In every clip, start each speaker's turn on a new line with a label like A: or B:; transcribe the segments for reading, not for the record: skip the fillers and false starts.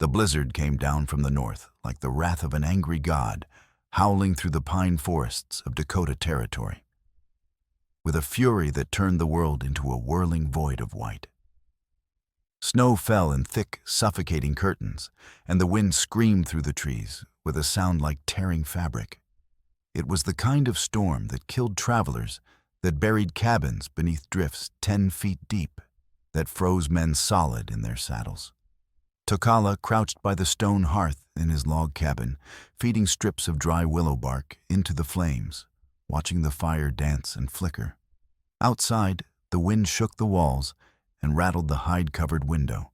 A: The blizzard came down from the north like the wrath of an angry god, howling through the pine forests of Dakota Territory, with a fury that turned the world into a whirling void of white. Snow fell in thick, suffocating curtains, and the wind screamed through the trees with a sound like tearing fabric. It was the kind of storm that killed travelers, that buried cabins beneath drifts 10 feet deep, that froze men solid in their saddles. Tokala crouched by the stone hearth in his log cabin, feeding strips of dry willow bark into the flames, watching the fire dance and flicker. Outside, the wind shook the walls and rattled the hide-covered window.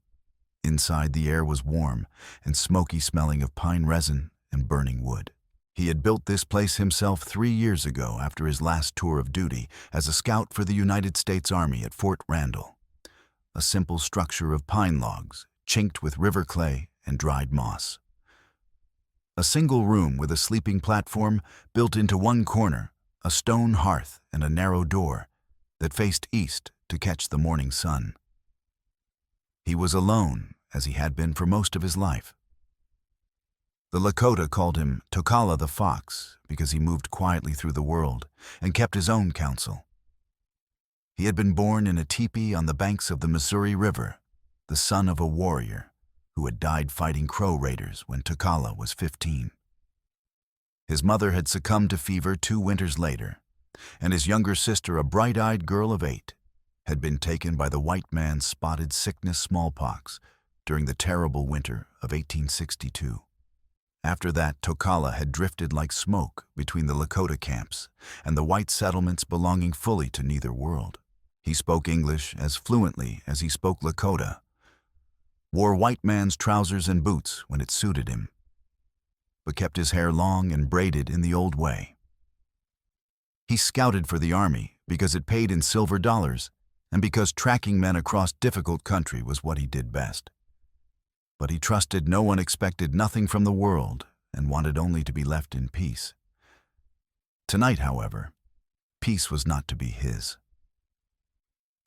A: Inside, the air was warm and smoky, smelling of pine resin and burning wood. He had built this place himself 3 years ago after his last tour of duty as a scout for the United States Army at Fort Randall, a simple structure of pine logs, chinked with river clay and dried moss. A single room with a sleeping platform built into one corner, a stone hearth and a narrow door that faced east to catch the morning sun. He was alone, as he had been for most of his life. The Lakota called him Tokala the Fox because he moved quietly through the world and kept his own counsel. He had been born in a teepee on the banks of the Missouri River, the son of a warrior who had died fighting Crow raiders when Tokala was 15. His mother had succumbed to fever 2 winters later, and his younger sister, a bright-eyed girl of 8, had been taken by the white man's spotted sickness smallpox during the terrible winter of 1862. After that, Tokala had drifted like smoke between the Lakota camps and the white settlements belonging fully to neither world. He spoke English as fluently as he spoke Lakota, wore white man's trousers and boots when it suited him, but kept his hair long and braided in the old way. He scouted for the army because it paid in silver dollars and because tracking men across difficult country was what he did best. But he trusted no one, expected nothing from the world, and wanted only to be left in peace. Tonight, however, peace was not to be his.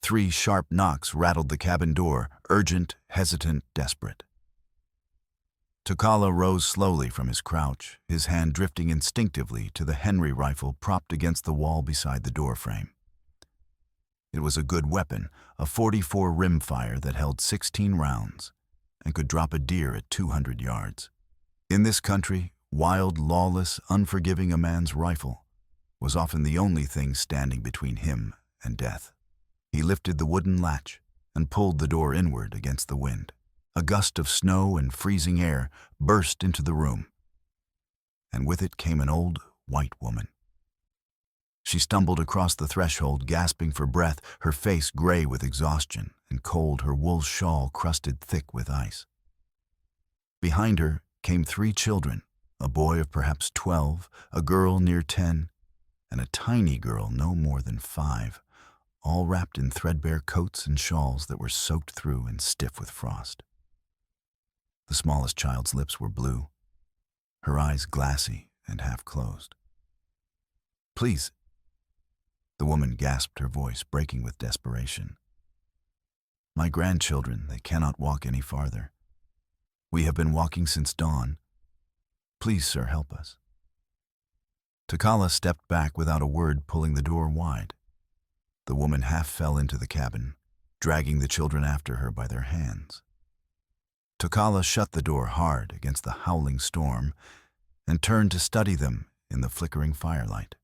A: 3 sharp knocks rattled the cabin door, urgent, hesitant, desperate. Tokala rose slowly from his crouch, his hand drifting instinctively to the Henry rifle propped against the wall beside the doorframe. It was a good weapon, a .44 rimfire that held 16 rounds and could drop a deer at 200 yards. In this country, wild, lawless, unforgiving, a man's rifle was often the only thing standing between him and death. He lifted the wooden latch and pulled the door inward against the wind. A gust of snow and freezing air burst into the room, and with it came an old, white woman. She stumbled across the threshold, gasping for breath, her face gray with exhaustion and cold, her wool shawl crusted thick with ice. Behind her came 3 children, a boy of perhaps 12, a girl near 10, and a tiny girl no more than 5, all wrapped in threadbare coats and shawls that were soaked through and stiff with frost. The smallest child's lips were blue, her eyes glassy and half closed. "Please," the woman gasped, her voice breaking with desperation. "My grandchildren, they cannot walk any farther. We have been walking since dawn. Please, sir, help us." Tokala stepped back without a word, pulling the door wide. The woman half fell into the cabin, dragging the children after her by their hands. Tokala shut the door hard against the howling storm and turned to study them in the flickering firelight.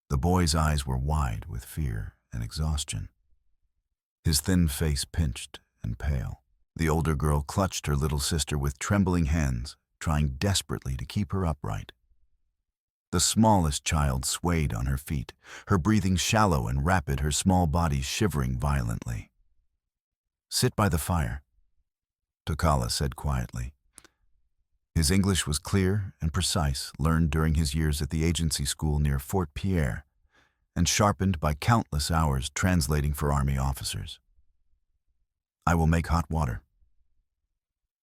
A: The boy's eyes were wide with fear and exhaustion, his thin face pinched and pale. The older girl clutched her little sister with trembling hands, trying desperately to keep her upright. The smallest child swayed on her feet, her breathing shallow and rapid, her small body shivering violently. "Sit by the fire," Tokala said quietly. His English was clear and precise, learned during his years at the agency school near Fort Pierre, and sharpened by countless hours translating for Army officers. "I will make hot water."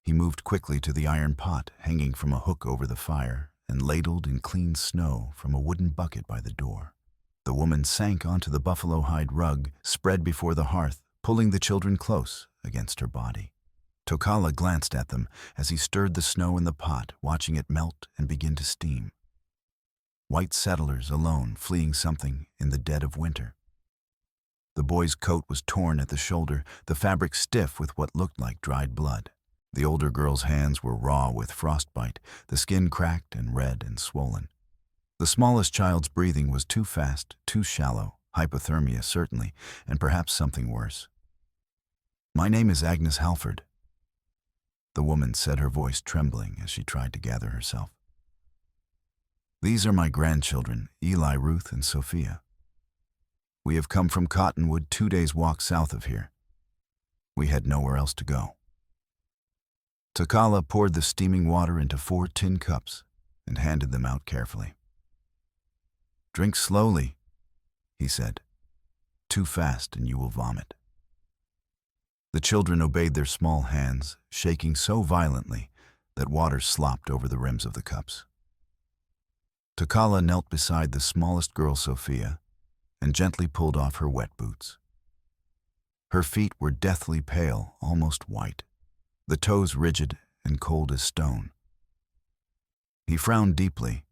A: He moved quickly to the iron pot hanging from a hook over the fire and ladled in clean snow from a wooden bucket by the door. The woman sank onto the buffalo hide rug spread before the hearth, pulling the children close against her body. Tokala glanced at them as he stirred the snow in the pot, watching it melt and begin to steam. White settlers alone, fleeing something in the dead of winter. The boy's coat was torn at the shoulder, the fabric stiff with what looked like dried blood. The older girl's hands were raw with frostbite, the skin cracked and red and swollen. The smallest child's breathing was too fast, too shallow, hypothermia certainly, and perhaps something worse. "My name is Agnes Halford," the woman said, her voice trembling as she tried to gather herself. "These are my grandchildren, Eli, Ruth, and Sophia. We have come from Cottonwood, 2 days' walk south of here. We had nowhere else to go." Tokala poured the steaming water into 4 tin cups and handed them out carefully. "Drink slowly," he said. "Too fast and you will vomit." The children obeyed their small hands, shaking so violently that water slopped over the rims of the cups. Tokala knelt beside the smallest girl, Sophia, and gently pulled off her wet boots. Her feet were deathly pale, almost white, the toes rigid and cold as stone. He frowned deeply.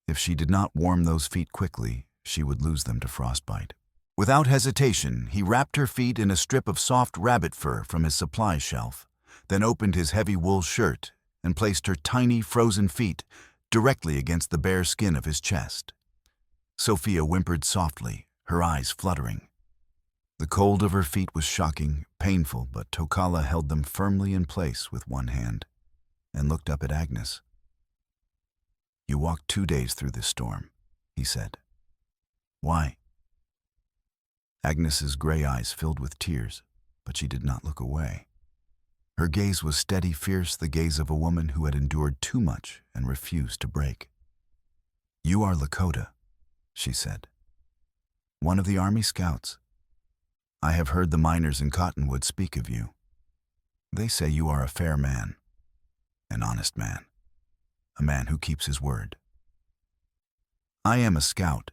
A: If she did not warm those feet quickly, she would lose them to frostbite. Without hesitation, he wrapped her feet in a strip of soft rabbit fur from his supply shelf, then opened his heavy wool shirt and placed her tiny, frozen feet directly against the bare skin of his chest. Sophia whimpered softly, her eyes fluttering. The cold of her feet was shocking, painful, but Tokala held them firmly in place with one hand and looked up at Agnes. "You walked 2 days through this storm," he said. "Why?" Agnes's gray eyes filled with tears, but she did not look away. Her gaze was steady, fierce, the gaze of a woman who had endured too much and refused to break. "You are Lakota," she said. "One of the Army Scouts. I have heard the miners in Cottonwood speak of you. They say you are a fair man, an honest man, a man who keeps his word." "I am a scout,"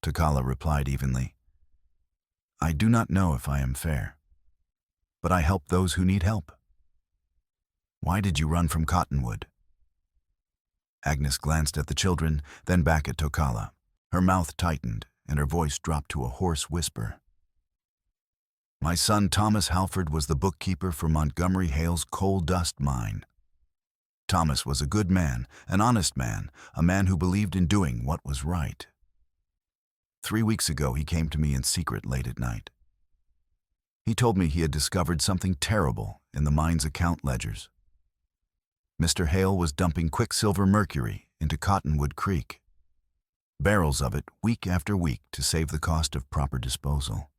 A: Tokala replied evenly. "I do not know if I am fair, but I help those who need help." "Why did you run from Cottonwood?" Agnes glanced at the children, then back at Tokala. Her mouth tightened, and her voice dropped to a hoarse whisper. "My son Thomas Halford was the bookkeeper for Montgomery Hale's coal dust mine. Thomas was a good man, an honest man, a man who believed in doing what was right. 3 weeks ago he came to me in secret late at night. He told me he had discovered something terrible in the mine's account ledgers. Mr. Hale was dumping quicksilver mercury into Cottonwood Creek. Barrels of it, week after week, to save the cost of proper disposal.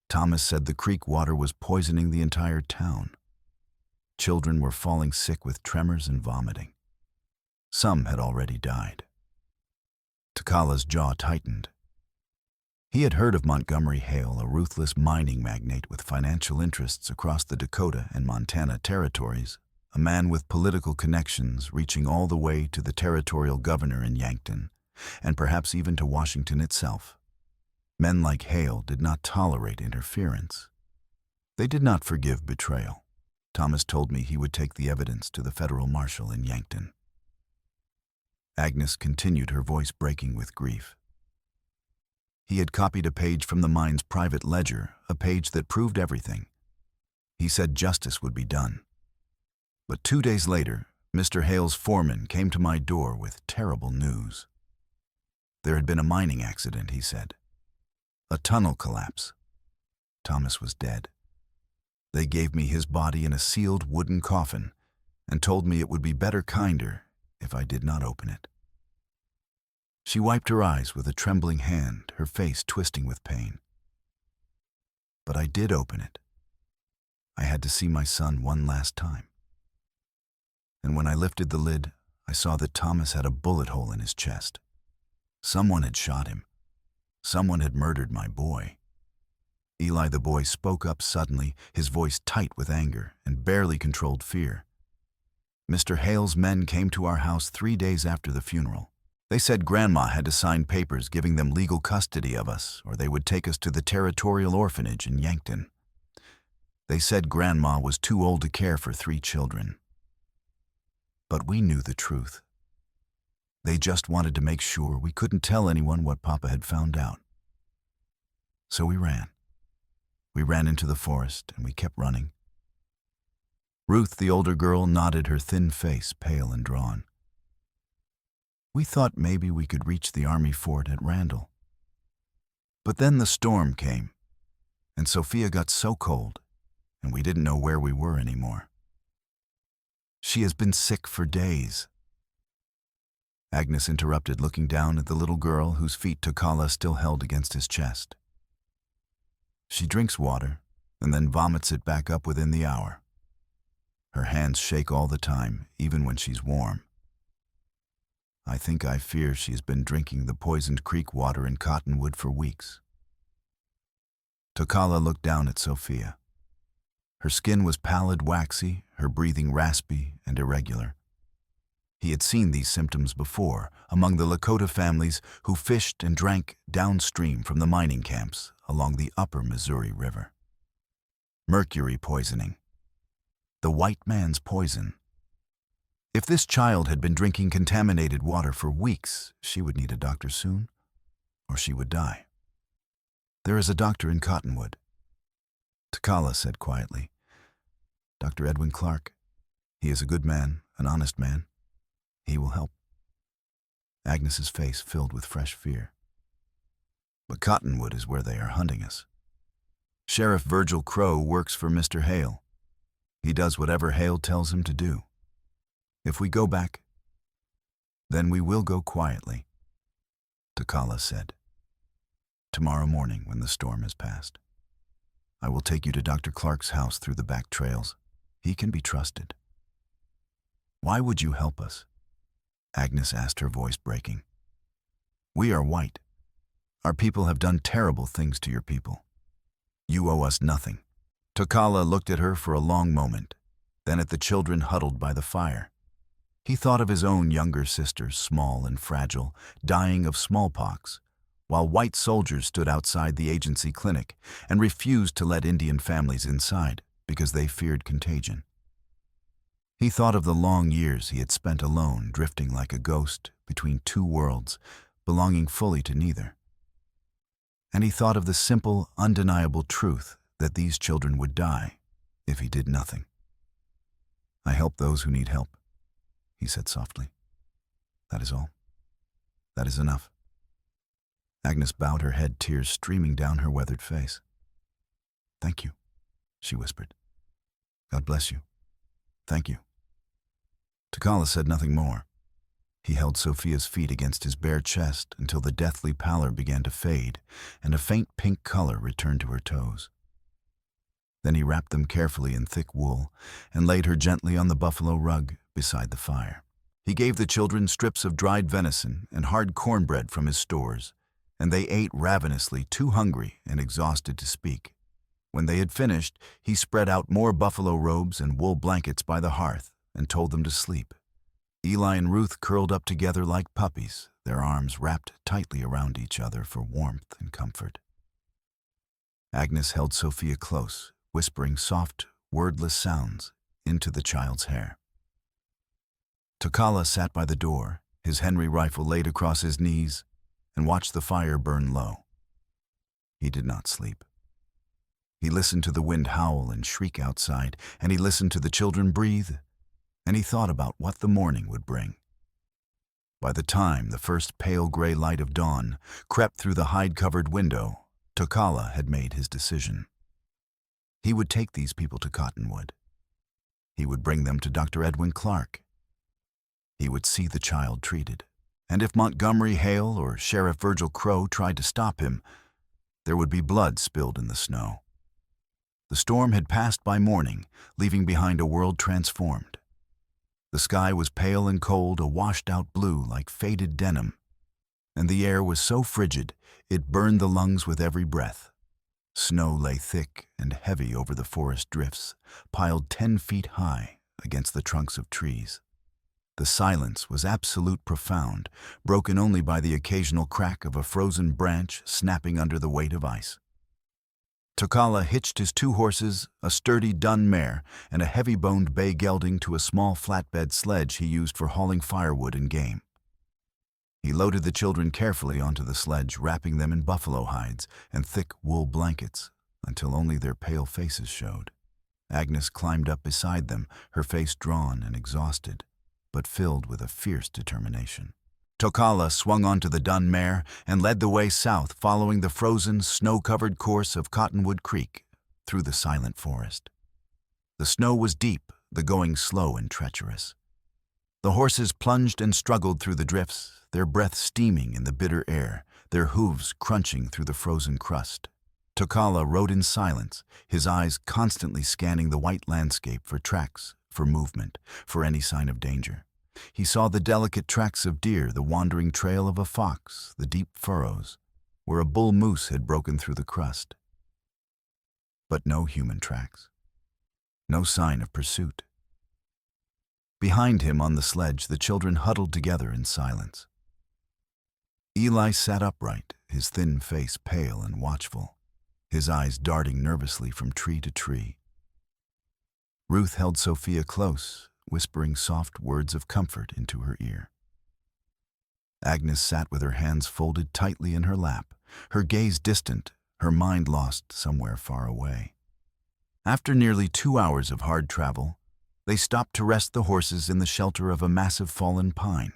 A: Thomas said the creek water was poisoning the entire town. Children were falling sick with tremors and vomiting. Some had already died." Tokala's jaw tightened. He had heard of Montgomery Hale, a ruthless mining magnate with financial interests across the Dakota and Montana territories, a man with political connections reaching all the way to the territorial governor in Yankton, and perhaps even to Washington itself. Men like Hale did not tolerate interference. They did not forgive betrayal. Thomas told me he would take the evidence to the federal marshal in Yankton. Agnes continued, her voice breaking with grief. He had copied a page from the mine's private ledger, a page that proved everything. He said justice would be done. But 2 days later, Mr. Hale's foreman came to my door with terrible news. There had been a mining accident, he said. A tunnel collapse. Thomas was dead. They gave me his body in a sealed wooden coffin and told me it would be better, kinder, if I did not open it. She wiped her eyes with a trembling hand, her face twisting with pain. But I did open it. I had to see my son one last time. And when I lifted the lid, I saw that Thomas had a bullet hole in his chest. Someone had shot him. Someone had murdered my boy. Eli the boy spoke up suddenly, his voice tight with anger and barely controlled fear. Mr. Hale's men came to our house 3 days after the funeral. They said Grandma had to sign papers giving them legal custody of us, or they would take us to the territorial orphanage in Yankton. They said Grandma was too old to care for 3 children. But we knew the truth. They just wanted to make sure we couldn't tell anyone what Papa had found out. So we ran. We ran into the forest, and we kept running. Ruth, the older girl, nodded, her thin face pale and drawn. We thought maybe we could reach the army fort at Randall. But then the storm came, and Sophia got so cold, and we didn't know where we were anymore. She has been sick for days. Agnes interrupted, looking down at the little girl whose feet Takala still held against his chest. She drinks water and then vomits it back up within the hour. Her hands shake all the time, even when she's warm. I fear she's been drinking the poisoned creek water in Cottonwood for weeks. Takala looked down at Sophia. Her skin was pallid, waxy, her breathing raspy and irregular. He had seen these symptoms before among the Lakota families who fished and drank downstream from the mining camps along the upper Missouri River. Mercury poisoning. The white man's poison. If this child had been drinking contaminated water for weeks, she would need a doctor soon, or she would die. There is a doctor in Cottonwood, Takala said quietly. Dr. Edwin Clark. He is a good man, an honest man. He will help. Agnes's face filled with fresh fear. But Cottonwood is where they are hunting us. Sheriff Virgil Crow works for Mr. Hale. He does whatever Hale tells him to do. If we go back, then we will go quietly, Takala said. Tomorrow morning, when the storm has passed, I will take you to Dr. Clark's house through the back trails. He can be trusted. Why would you help us? Agnes asked, her voice breaking. We are white. Our people have done terrible things to your people. You owe us nothing. Takala looked at her for a long moment, then at the children huddled by the fire. He thought of his own younger sister, small and fragile, dying of smallpox, while white soldiers stood outside the agency clinic and refused to let Indian families inside because they feared contagion. He thought of the long years he had spent alone, drifting like a ghost between 2 worlds, belonging fully to neither. And he thought of the simple, undeniable truth that these children would die if he did nothing. I help those who need help, he said softly. That is all. That is enough. Agnes bowed her head, tears streaming down her weathered face. Thank you, she whispered. God bless you. Thank you. Takala said nothing more. He held Sophia's feet against his bare chest until the deathly pallor began to fade and a faint pink color returned to her toes. Then he wrapped them carefully in thick wool and laid her gently on the buffalo rug beside the fire. He gave the children strips of dried venison and hard cornbread from his stores, and they ate ravenously, too hungry and exhausted to speak. When they had finished, he spread out more buffalo robes and wool blankets by the hearth and told them to sleep. Eli and Ruth curled up together like puppies, their arms wrapped tightly around each other for warmth and comfort. Agnes held Sophia close, whispering soft, wordless sounds into the child's hair. Takala sat by the door, his Henry rifle laid across his knees, and watched the fire burn low. He did not sleep. He listened to the wind howl and shriek outside, and he listened to the children breathe, and he thought about what the morning would bring. By the time the first pale gray light of dawn crept through the hide-covered window, Takala had made his decision. He would take these people to Cottonwood. He would bring them to Dr. Edwin Clark. He would see the child treated, and if Montgomery Hale or Sheriff Virgil Crow tried to stop him, there would be blood spilled in the snow. The storm had passed by morning, leaving behind a world transformed. The sky was pale and cold, a washed-out blue like faded denim, and the air was so frigid it burned the lungs with every breath. Snow lay thick and heavy over the forest drifts, piled 10 feet high against the trunks of trees. The silence was absolute, profound, broken only by the occasional crack of a frozen branch snapping under the weight of ice. Tokala hitched his 2 horses, a sturdy dun mare, and a heavy-boned bay gelding to a small flatbed sledge he used for hauling firewood and game. He loaded the children carefully onto the sledge, wrapping them in buffalo hides and thick wool blankets until only their pale faces showed. Agnes climbed up beside them, her face drawn and exhausted, but filled with a fierce determination. Tokala swung onto the dun mare and led the way south, following the frozen, snow-covered course of Cottonwood Creek through the silent forest. The snow was deep, the going slow and treacherous. The horses plunged and struggled through the drifts, their breath steaming in the bitter air, their hooves crunching through the frozen crust. Tokala rode in silence, his eyes constantly scanning the white landscape for tracks, for movement, for any sign of danger. He saw the delicate tracks of deer, the wandering trail of a fox, the deep furrows, where a bull moose had broken through the crust. But no human tracks. No sign of pursuit. Behind him on the sledge, the children huddled together in silence. Eli sat upright, his thin face pale and watchful, his eyes darting nervously from tree to tree. Ruth held Sophia close, whispering soft words of comfort into her ear. Agnes sat with her hands folded tightly in her lap, her gaze distant, her mind lost somewhere far away. After nearly 2 hours of hard travel, they stopped to rest the horses in the shelter of a massive fallen pine.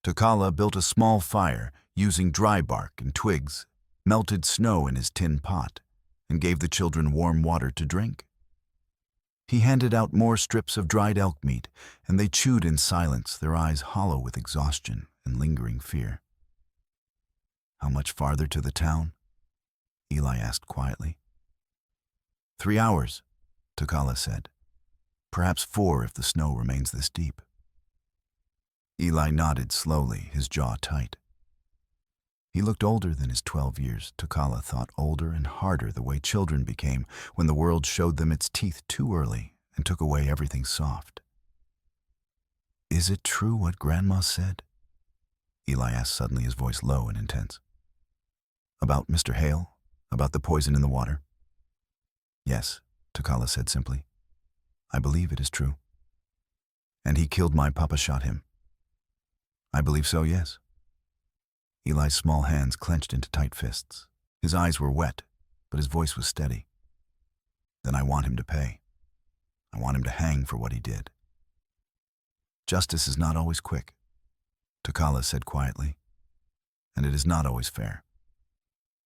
A: Tokala built a small fire using dry bark and twigs, melted snow in his tin pot, and gave the children warm water to drink. He handed out more strips of dried elk meat, and they chewed in silence, their eyes hollow with exhaustion and lingering fear. "How much farther to the town?" Eli asked quietly. 3 hours, Tokala said. "Perhaps 4 if the snow remains this deep." Eli nodded slowly, his jaw tight. He looked older than his 12 years, Tokala thought, older and harder the way children became when the world showed them its teeth too early and took away everything soft. "Is it true what Grandma said?" Eli asked suddenly, his voice low and intense. "About Mr. Hale? About the poison in the water?" "Yes," Tokala said simply. "I believe it is true." "And he killed my papa, shot him?" "I believe so, yes." Eli's small hands clenched into tight fists. His eyes were wet, but his voice was steady. "Then I want him to pay. I want him to hang for what he did." "Justice is not always quick," Tokala said quietly, "and it is not always fair.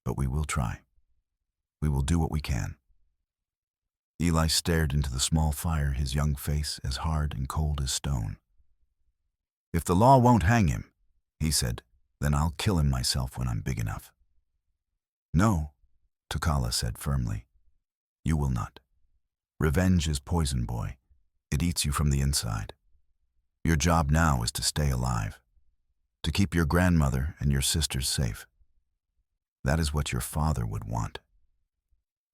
A: But we will try. We will do what we can." Eli stared into the small fire, his young face as hard and cold as stone. "If the law won't hang him," he said, "then I'll kill him myself when I'm big enough." "No," Tokala said firmly. "You will not. Revenge is poison, boy. It eats you from the inside. Your job now is to stay alive, to keep your grandmother and your sisters safe. That is what your father would want.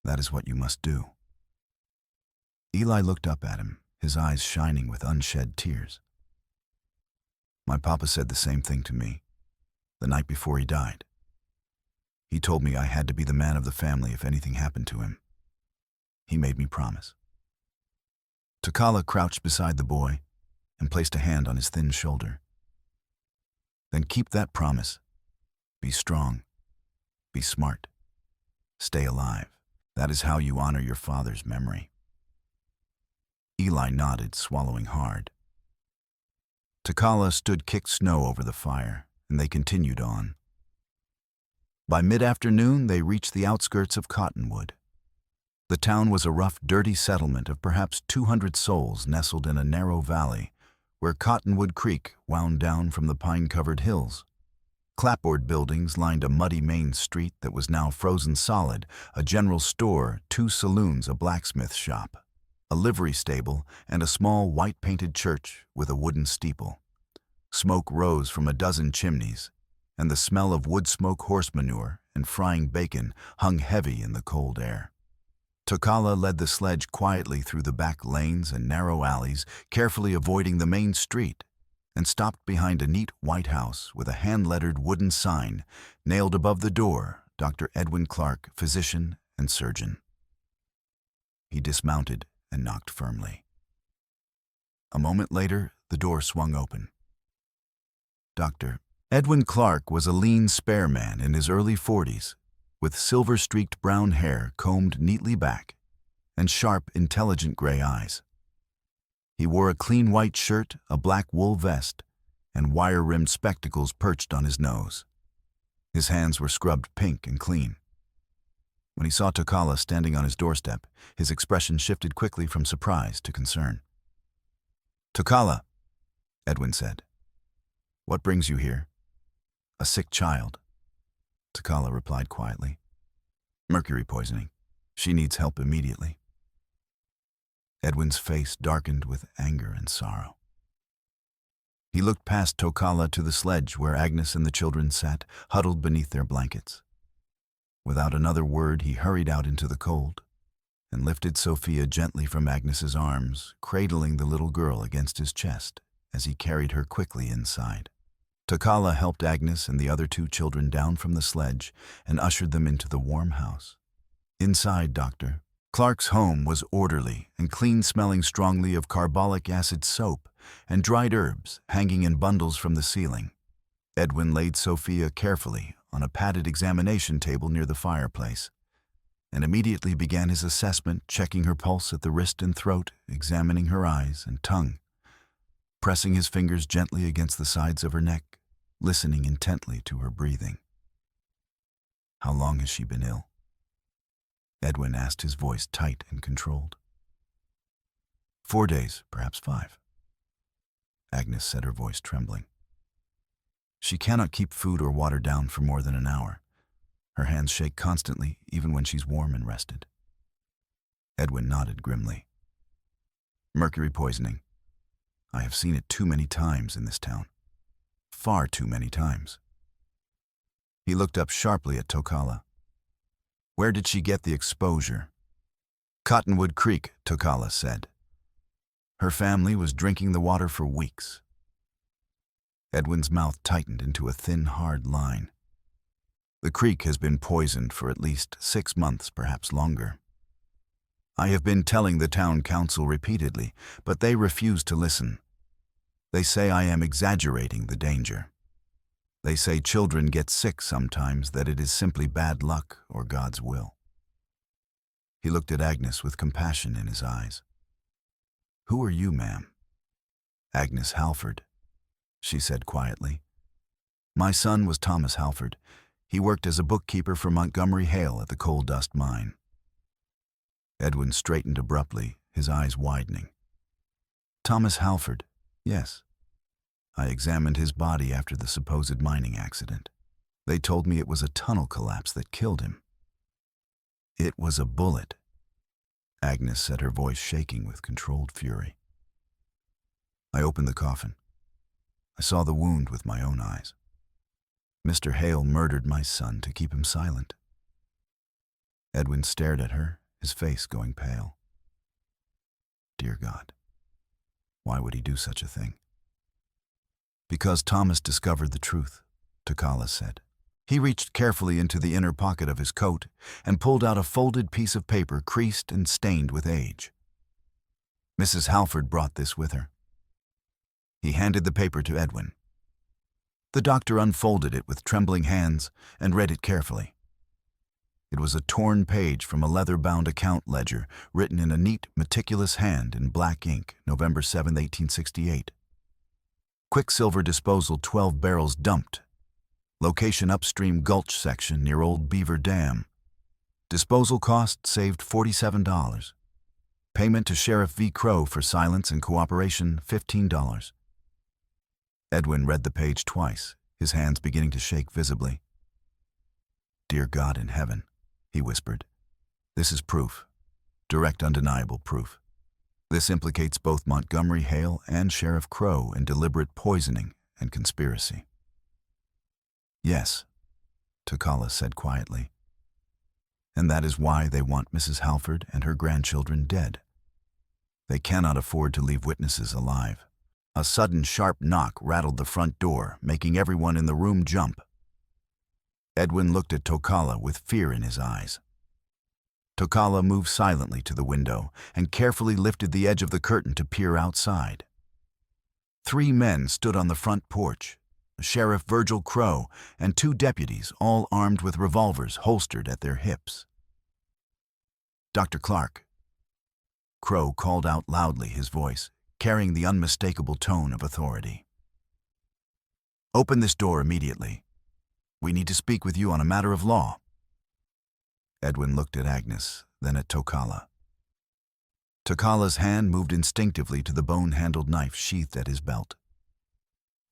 A: That is what you must do." Eli looked up at him, his eyes shining with unshed tears. "My papa said the same thing to me, the night before he died. He told me I had to be the man of the family if anything happened to him. He made me promise." Tokala crouched beside the boy and placed a hand on his thin shoulder. "Then keep that promise. Be strong. Be smart. Stay alive. That is how you honor your father's memory." Eli nodded, swallowing hard. Tokala stood kicked snow over the fire, and they continued on. By mid-afternoon, they reached the outskirts of Cottonwood. The town was a rough, dirty settlement of perhaps 200 souls nestled in a narrow valley where Cottonwood Creek wound down from the pine-covered hills. Clapboard buildings lined a muddy main street that was now frozen solid, a general store, 2 saloons, a blacksmith shop, a livery stable, and a small white-painted church with a wooden steeple. Smoke rose from a dozen chimneys, and the smell of wood smoke, horse manure, and frying bacon hung heavy in the cold air. Tokala led the sledge quietly through the back lanes and narrow alleys, carefully avoiding the main street, and stopped behind a neat white house with a hand-lettered wooden sign nailed above the door, "Dr. Edwin Clark, physician and surgeon. He dismounted and knocked firmly. A moment later, the door swung open. Dr. Edwin Clark was a lean, spare man in his early 40s, with silver-streaked brown hair combed neatly back and sharp, intelligent gray eyes. He wore a clean white shirt, a black wool vest, and wire-rimmed spectacles perched on his nose. His hands were scrubbed pink and clean. When he saw Tokala standing on his doorstep, his expression shifted quickly from surprise to concern. "Tokala," Edwin said. "What brings you here?" "A sick child," Tokala replied quietly. "Mercury poisoning. She needs help immediately." Edwin's face darkened with anger and sorrow. He looked past Tokala to the sledge where Agnes and the children sat, huddled beneath their blankets. Without another word, he hurried out into the cold and lifted Sophia gently from Agnes's arms, cradling the little girl against his chest as he carried her quickly inside. Tokala helped Agnes and the other 2 children down from the sledge and ushered them into the warm house. Inside, Dr. Clark's home was orderly and clean, smelling strongly of carbolic acid soap and dried herbs hanging in bundles from the ceiling. Edwin laid Sophia carefully on a padded examination table near the fireplace and immediately began his assessment, checking her pulse at the wrist and throat, examining her eyes and tongue, pressing his fingers gently against the sides of her neck, listening intently to her breathing. "How long has she been ill?" Edwin asked, his voice tight and controlled. 4 days, perhaps 5. Agnes said, her voice trembling. "She cannot keep food or water down for more than an hour. Her hands shake constantly, even when she's warm and rested." Edwin nodded grimly. "Mercury poisoning. I have seen it too many times in this town. Far too many times." He looked up sharply at Tokala. "Where did she get the exposure?" "Cottonwood Creek," Tokala said. "Her family was drinking the water for weeks." Edwin's mouth tightened into a thin, hard line. "The creek has been poisoned for at least 6 months, perhaps longer. I have been telling the town council repeatedly, but they refuse to listen. They say I am exaggerating the danger. They say children get sick sometimes, that it is simply bad luck or God's will." He looked at Agnes with compassion in his eyes. "Who are you, ma'am?" "Agnes Halford," she said quietly. "My son was Thomas Halford. He worked as a bookkeeper for Montgomery Hale at the coal dust mine." Edwin straightened abruptly, his eyes widening. "Thomas Halford, yes. I examined his body after the supposed mining accident. They told me it was a tunnel collapse that killed him." "It was a bullet," Agnes said, her voice shaking with controlled fury. "I opened the coffin. I saw the wound with my own eyes. Mr. Hale murdered my son to keep him silent." Edwin stared at her, his face going pale. Dear God, why would he do such a thing? "Because Thomas discovered the truth," Tokala said. He reached carefully into the inner pocket of his coat and pulled out a folded piece of paper creased and stained with age. "Mrs. Halford brought this with her." He handed the paper to Edwin. The doctor unfolded it with trembling hands and read it carefully. It was a torn page from a leather-bound account ledger written in a neat, meticulous hand in black ink, November 7, 1868. "Quicksilver disposal 12 barrels dumped. Location upstream gulch section near Old Beaver Dam. Disposal cost saved $47. Payment to Sheriff V. Crow for silence and cooperation, $15. Edwin read the page twice, his hands beginning to shake visibly. "Dear God in heaven," he whispered, "this is proof, direct undeniable proof. This implicates both Montgomery Hale and Sheriff Crow in deliberate poisoning and conspiracy." "Yes," Tokala said quietly. "And that is why they want Mrs. Halford and her grandchildren dead. They cannot afford to leave witnesses alive." A sudden sharp knock rattled the front door, making everyone in the room jump. Edwin looked at Tokala with fear in his eyes. Tokala moved silently to the window and carefully lifted the edge of the curtain to peer outside. 3 men stood on the front porch, Sheriff Virgil Crow and 2 deputies, all armed with revolvers holstered at their hips. "Dr. Clark," Crow called out loudly, his voice carrying the unmistakable tone of authority. "Open this door immediately. We need to speak with you on a matter of law." Edwin looked at Agnes, then at Tokala. Tokala's hand moved instinctively to the bone-handled knife sheathed at his belt.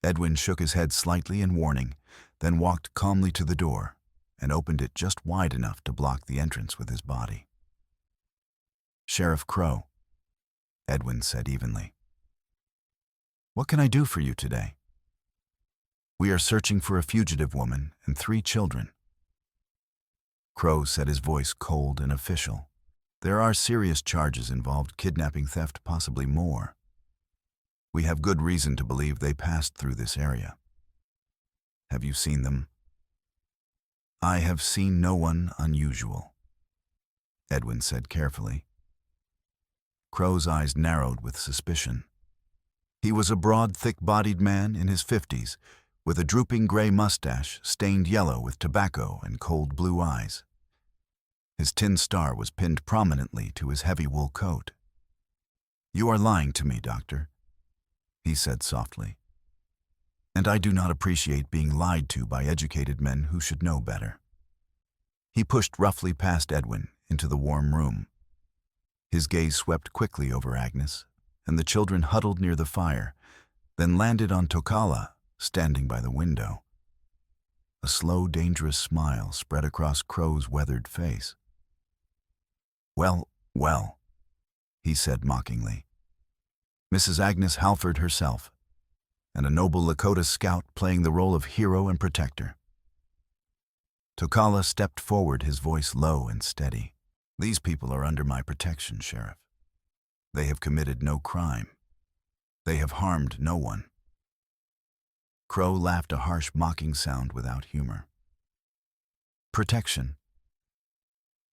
A: Edwin shook his head slightly in warning, then walked calmly to the door and opened it just wide enough to block the entrance with his body. "Sheriff Crow," Edwin said evenly. "What can I do for you today?" "We are searching for a fugitive woman and 3 children." Crow said, his voice cold and official. "There are serious charges involved, kidnapping, theft, possibly more. We have good reason to believe they passed through this area. Have you seen them?" "I have seen no one unusual," Edwin said carefully. Crow's eyes narrowed with suspicion. He was a broad, thick-bodied man in his 50s, with a drooping gray mustache stained yellow with tobacco and cold blue eyes. His tin star was pinned prominently to his heavy wool coat. "You are lying to me, Doctor," he said softly. "And I do not appreciate being lied to by educated men who should know better." He pushed roughly past Edwin into the warm room. His gaze swept quickly over Agnes and the children huddled near the fire, then landed on Tokala, standing by the window. A slow, dangerous smile spread across Crow's weathered face. "Well, well," he said mockingly. "Mrs. Agnes Halford herself, and a noble Lakota scout playing the role of hero and protector." Tokala stepped forward, his voice low and steady. "These people are under my protection, Sheriff. They have committed no crime. They have harmed no one." Crow laughed, a harsh, mocking sound without humor. "Protection?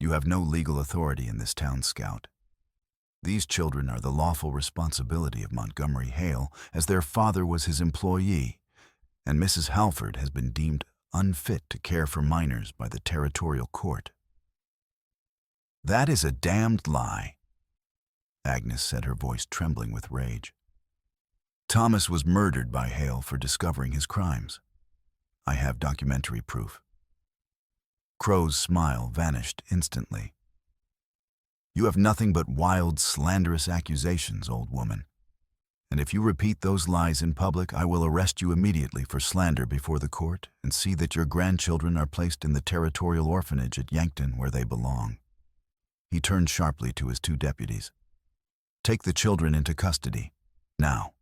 A: You have no legal authority in this town, Scout. These children are the lawful responsibility of Montgomery Hale, as their father was his employee, and Mrs. Halford has been deemed unfit to care for minors by the territorial court." "That is a damned lie," Agnes said, her voice trembling with rage. "Thomas was murdered by Hale for discovering his crimes. I have documentary proof." Crow's smile vanished instantly. "You have nothing but wild, slanderous accusations, old woman. And if you repeat those lies in public, I will arrest you immediately for slander before the court and see that your grandchildren are placed in the territorial orphanage at Yankton where they belong." He turned sharply to his 2 deputies. "Take the children into custody, now."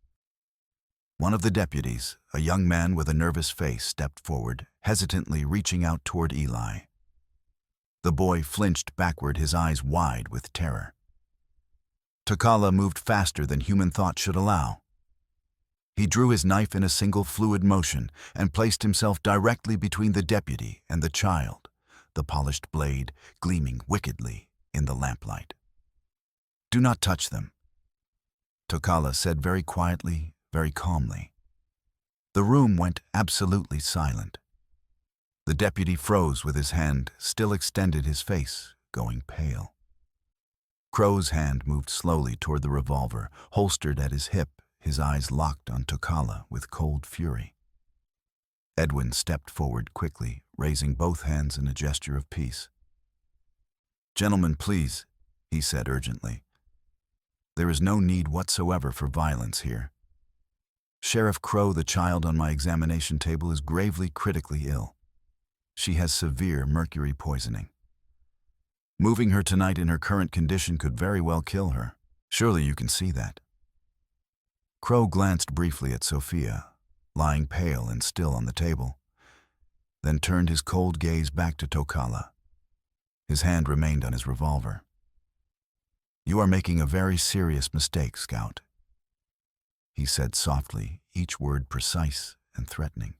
A: One of the deputies, a young man with a nervous face, stepped forward, hesitantly reaching out toward Eli. The boy flinched backward, his eyes wide with terror. Tokala moved faster than human thought should allow. He drew his knife in a single fluid motion and placed himself directly between the deputy and the child, the polished blade gleaming wickedly in the lamplight. "Do not touch them," Tokala said very quietly, very calmly. The room went absolutely silent. The deputy froze with his hand still extended, his face going pale. Crow's hand moved slowly toward the revolver, holstered at his hip, his eyes locked on Tokala with cold fury. Edwin stepped forward quickly, raising both hands in a gesture of peace. "Gentlemen, please," he said urgently. "There is no need whatsoever for violence here. Sheriff Crow, the child on my examination table, is gravely, critically ill. She has severe mercury poisoning. Moving her tonight in her current condition could very well kill her. Surely you can see that." Crow glanced briefly at Sophia, lying pale and still on the table, then turned his cold gaze back to Tokala. His hand remained on his revolver. "You are making a very serious mistake, Scout," he said softly, each word precise and threatening.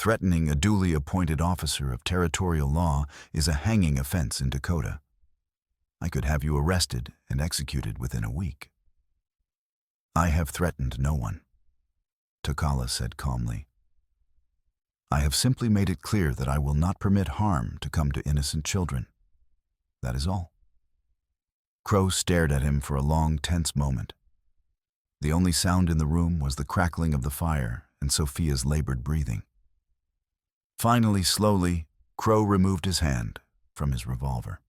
A: Threatening a duly appointed officer of territorial law is a hanging offense in Dakota. I could have you arrested and executed within a week." "I have threatened no one," Tokala said calmly. "I have simply made it clear that I will not permit harm to come to innocent children. That is all." Crow stared at him for a long, tense moment. The only sound in the room was the crackling of the fire and Sophia's labored breathing. Finally, slowly, Crow removed his hand from his revolver.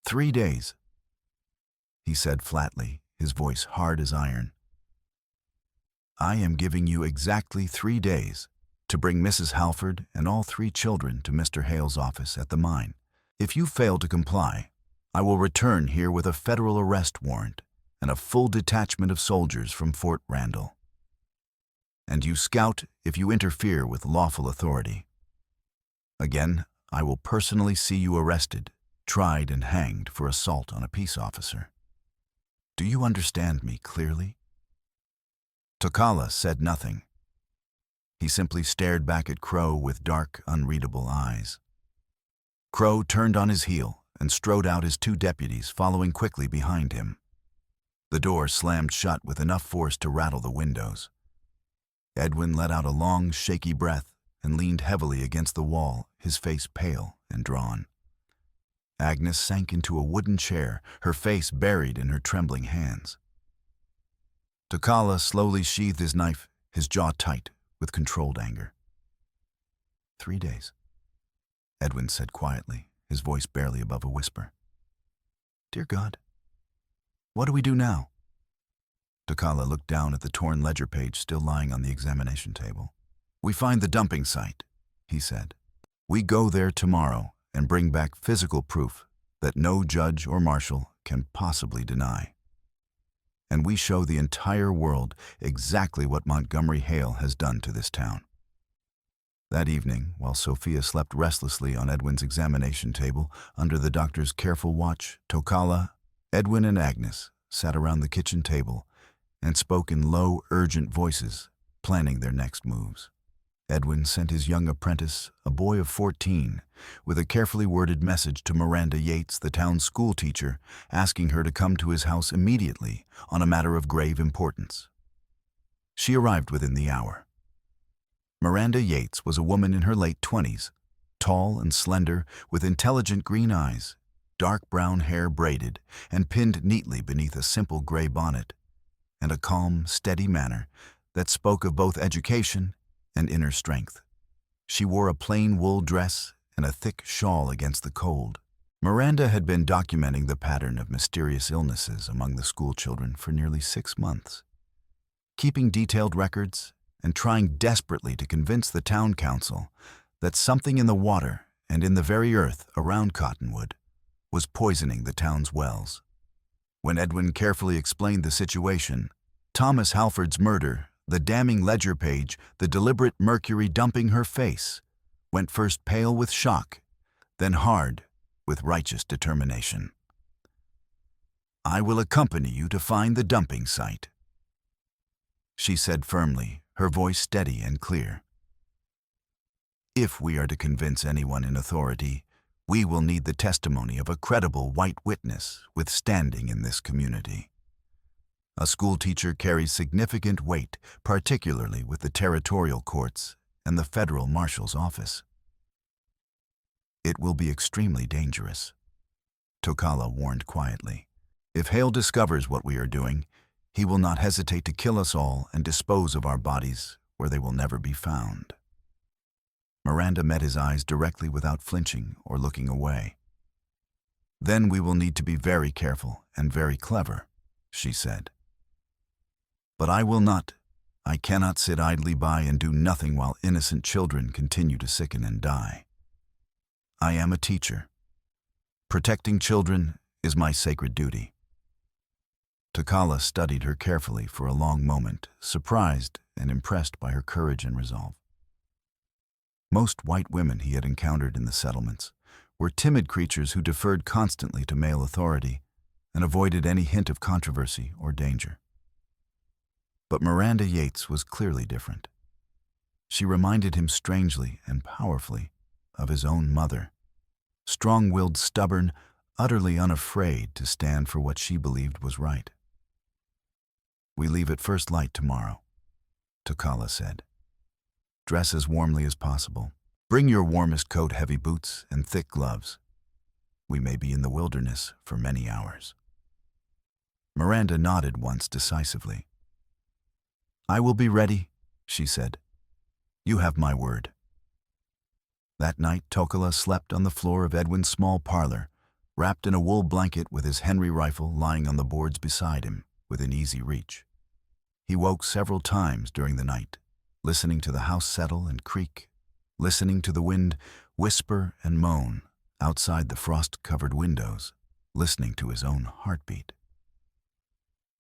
A: 3 days, he said flatly, his voice hard as iron. "I am giving you exactly 3 days to bring Mrs. Halford and all 3 children to Mr. Hale's office at the mine. If you fail to comply, I will return here with a federal arrest warrant and a full detachment of soldiers from Fort Randall. And you scout if you interfere with lawful authority. Again, I will personally see you arrested, tried and hanged for assault on a peace officer. Do you understand me clearly?" Tokala said nothing. He simply stared back at Crow with dark, unreadable eyes. Crow turned on his heel and strode out, his 2 deputies following quickly behind him. The door slammed shut with enough force to rattle the windows. Edwin let out a long, shaky breath and leaned heavily against the wall, his face pale and drawn. Agnes sank into a wooden chair, her face buried in her trembling hands. Tokala slowly sheathed his knife, his jaw tight with controlled anger. 3 days, Edwin said quietly, his voice barely above a whisper. "Dear God, what do we do now?" Tokala looked down at the torn ledger page still lying on the examination table. "We find the dumping site," he said. "We go there tomorrow and bring back physical proof that no judge or marshal can possibly deny. And we show the entire world exactly what Montgomery Hale has done to this town." That evening, while Sophia slept restlessly on Edwin's examination table under the doctor's careful watch, Tokala, Edwin and Agnes sat around the kitchen table and spoke in low, urgent voices, planning their next moves. Edwin sent his young apprentice, a boy of 14, with a carefully worded message to Miranda Yates, the town's school teacher, asking her to come to his house immediately on a matter of grave importance. She arrived within the hour. Miranda Yates was a woman in her late 20s, tall and slender, with intelligent green eyes, dark brown hair braided and pinned neatly beneath a simple gray bonnet, and a calm, steady manner that spoke of both education and inner strength. She wore a plain wool dress and a thick shawl against the cold. Miranda had been documenting the pattern of mysterious illnesses among the school children for nearly 6 months, keeping detailed records and trying desperately to convince the town council that something in the water and in the very earth around Cottonwood was poisoning the town's wells. When Edwin carefully explained the situation, Thomas Halford's murder, the damning ledger page, the deliberate mercury dumping her face, went first pale with shock, then hard with righteous determination. "I will accompany you to find the dumping site," she said firmly, her voice steady and clear. "If we are to convince anyone in authority, we will need the testimony of a credible white witness with standing in this community. A school teacher carries significant weight, particularly with the territorial courts and the federal marshal's office." "It will be extremely dangerous," Tokala warned quietly. "If Hale discovers what we are doing, he will not hesitate to kill us all and dispose of our bodies where they will never be found." Miranda met his eyes directly without flinching or looking away. "Then we will need to be very careful and very clever," she said. "But I cannot sit idly by and do nothing while innocent children continue to sicken and die. I am a teacher. Protecting children is my sacred duty." Tokala studied her carefully for a long moment, surprised and impressed by her courage and resolve. Most white women he had encountered in the settlements were timid creatures who deferred constantly to male authority and avoided any hint of controversy or danger. But Miranda Yates was clearly different. She reminded him strangely and powerfully of his own mother, strong-willed, stubborn, utterly unafraid to stand for what she believed was right. "We leave at first light tomorrow," Tokala said. "Dress as warmly as possible. Bring your warmest coat, heavy boots, and thick gloves. We may be in the wilderness for many hours." Miranda nodded once decisively. "I will be ready," she said. "You have my word." That night, Tokala slept on the floor of Edwin's small parlor, wrapped in a wool blanket with his Henry rifle lying on the boards beside him, within easy reach. He woke several times during the night, listening to the house settle and creak, listening to the wind whisper and moan outside the frost-covered windows, listening to his own heartbeat.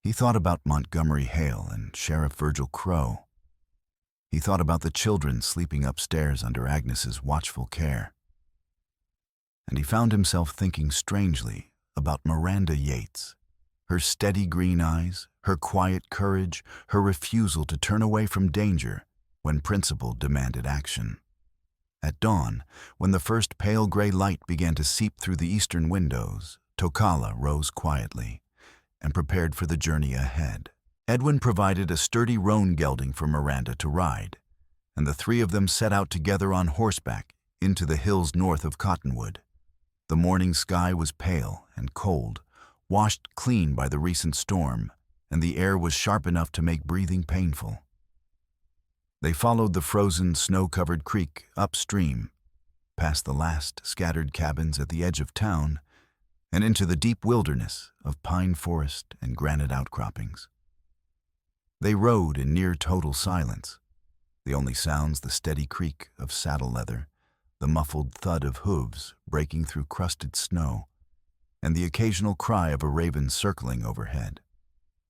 A: He thought about Montgomery Hale and Sheriff Virgil Crowe. He thought about the children sleeping upstairs under Agnes's watchful care. And he found himself thinking strangely about Miranda Yates, her steady green eyes, her quiet courage, her refusal to turn away from danger when principle demanded action. At dawn, when the first pale gray light began to seep through the eastern windows, Tokala rose quietly and prepared for the journey ahead. Edwin provided a sturdy roan gelding for Miranda to ride, and the three of them set out together on horseback into the hills north of Cottonwood. The morning sky was pale and cold, washed clean by the recent storm, and the air was sharp enough to make breathing painful. They followed the frozen, snow-covered creek upstream, past the last scattered cabins at the edge of town, and into the deep wilderness of pine forest and granite outcroppings. They rode in near total silence, the only sounds the steady creak of saddle leather, the muffled thud of hooves breaking through crusted snow, and the occasional cry of a raven circling overhead.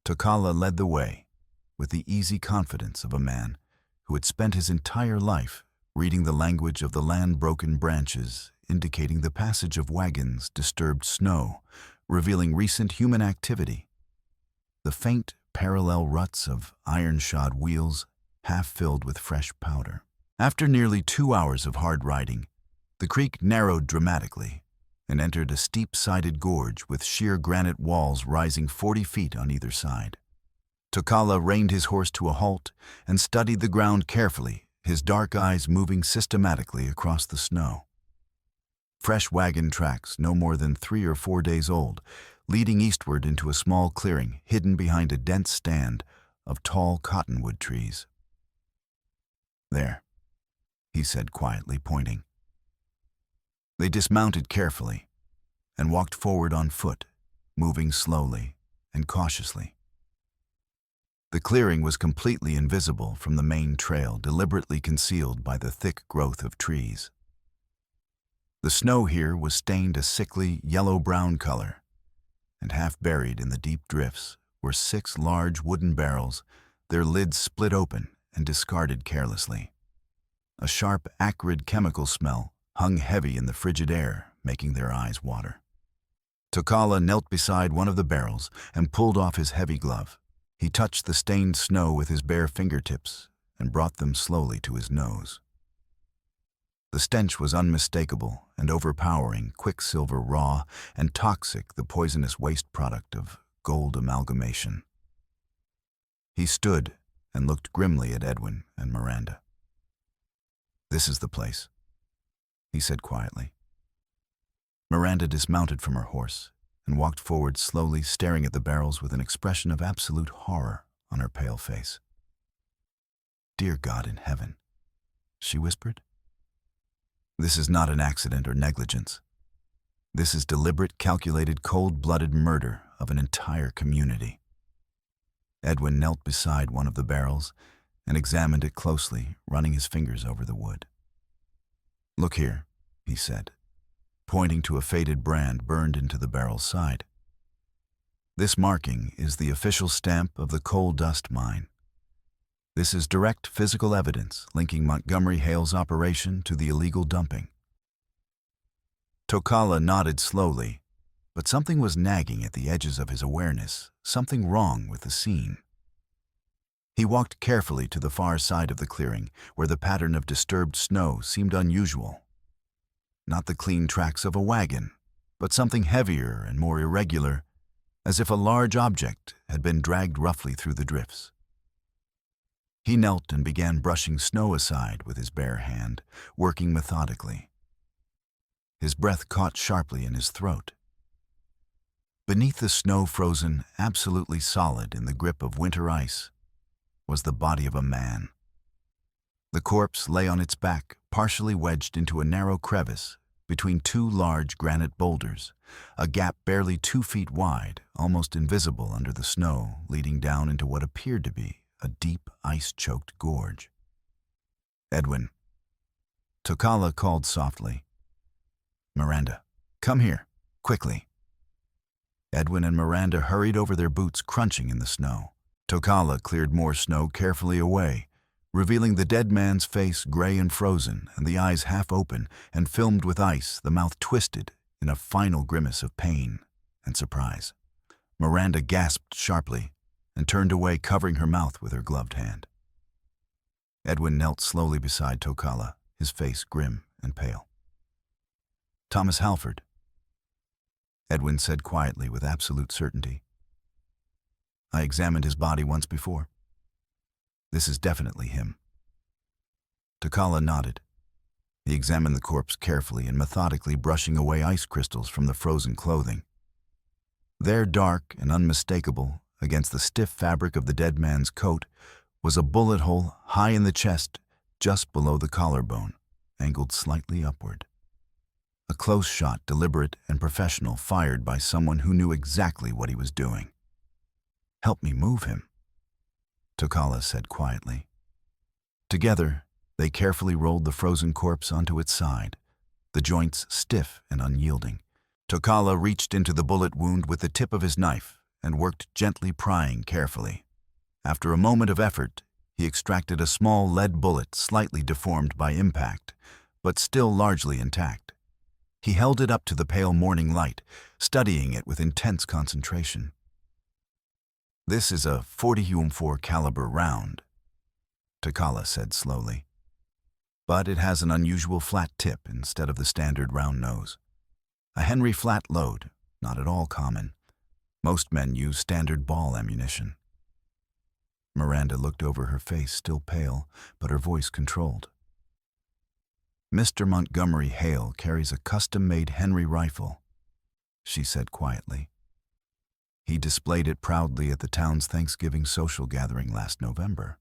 A: Tokala led the way, with the easy confidence of a man who had spent his entire life reading the language of the land-broken branches, indicating the passage of wagons, disturbed snow, revealing recent human activity. The faint, parallel ruts of iron-shod wheels, half filled with fresh powder. After nearly 2 hours of hard riding, the creek narrowed dramatically and entered a steep-sided gorge with sheer granite walls rising 40 feet on either side. Tokala reined his horse to a halt and studied the ground carefully, his dark eyes moving systematically across the snow. Fresh wagon tracks, no more than 3 or 4 days old, leading eastward into a small clearing hidden behind a dense stand of tall cottonwood trees. "There," he said quietly, pointing. They dismounted carefully and walked forward on foot, moving slowly and cautiously. The clearing was completely invisible from the main trail, deliberately concealed by the thick growth of trees. The snow here was stained a sickly yellow-brown color, and half buried in the deep drifts were 6 large wooden barrels, their lids split open and discarded carelessly. A sharp, acrid chemical smell hung heavy in the frigid air, making their eyes water. Tokala knelt beside one of the barrels and pulled off his heavy glove. He touched the stained snow with his bare fingertips and brought them slowly to his nose. The stench was unmistakable and overpowering, quicksilver raw, and toxic, the poisonous waste product of gold amalgamation. He stood and looked grimly at Edwin and Miranda. "This is the place," he said quietly. Miranda dismounted from her horse and walked forward slowly, staring at the barrels with an expression of absolute horror on her pale face. "Dear God in heaven," she whispered. "This is not an accident or negligence. This is deliberate, calculated, cold-blooded murder of an entire community." Edwin knelt beside one of the barrels and examined it closely, running his fingers over the wood. "Look here," he said, pointing to a faded brand burned into the barrel's side. "This marking is the official stamp of the coal dust mine. This is direct physical evidence linking Montgomery Hale's operation to the illegal dumping." Tokala nodded slowly, but something was nagging at the edges of his awareness, something wrong with the scene. He walked carefully to the far side of the clearing, where the pattern of disturbed snow seemed unusual. Not the clean tracks of a wagon, but something heavier and more irregular, as if a large object had been dragged roughly through the drifts. He knelt and began brushing snow aside with his bare hand, working methodically. His breath caught sharply in his throat. Beneath the snow frozen, absolutely solid in the grip of winter ice, was the body of a man. The corpse lay on its back, partially wedged into a narrow crevice between two large granite boulders, a gap barely 2 feet wide, almost invisible under the snow, leading down into what appeared to be a deep, ice-choked gorge. "Edwin," Tokala called softly. "Miranda, come here, quickly." Edwin and Miranda hurried over, their boots crunching in the snow. Tokala cleared more snow carefully away, revealing the dead man's face gray and frozen, and the eyes half open and filmed with ice, the mouth twisted in a final grimace of pain and surprise. Miranda gasped sharply and turned away, covering her mouth with her gloved hand. Edwin knelt slowly beside Tokala, his face grim and pale. "Thomas Halford," Edwin said quietly with absolute certainty. "I examined his body once before. This is definitely him." Tokala nodded. He examined the corpse carefully and methodically, brushing away ice crystals from the frozen clothing. There, dark and unmistakable against the stiff fabric of the dead man's coat, was a bullet hole high in the chest, just below the collarbone, angled slightly upward. A close shot, deliberate and professional, fired by someone who knew exactly what he was doing. "Help me move him," Tokala said quietly. Together, they carefully rolled the frozen corpse onto its side, the joints stiff and unyielding. Tokala reached into the bullet wound with the tip of his knife and worked gently, prying carefully. After a moment of effort, he extracted a small lead bullet slightly deformed by impact, but still largely intact. He held it up to the pale morning light, studying it with intense concentration. "This is a 40-4 caliber round," Tokala said slowly. "But it has an unusual flat tip instead of the standard round nose. A Henry flat load, not at all common. Most men use standard ball ammunition." Miranda looked over, her face still pale, but her voice controlled. "Mr. Montgomery Hale carries a custom-made Henry rifle," she said quietly. "He displayed it proudly at the town's Thanksgiving social gathering last November.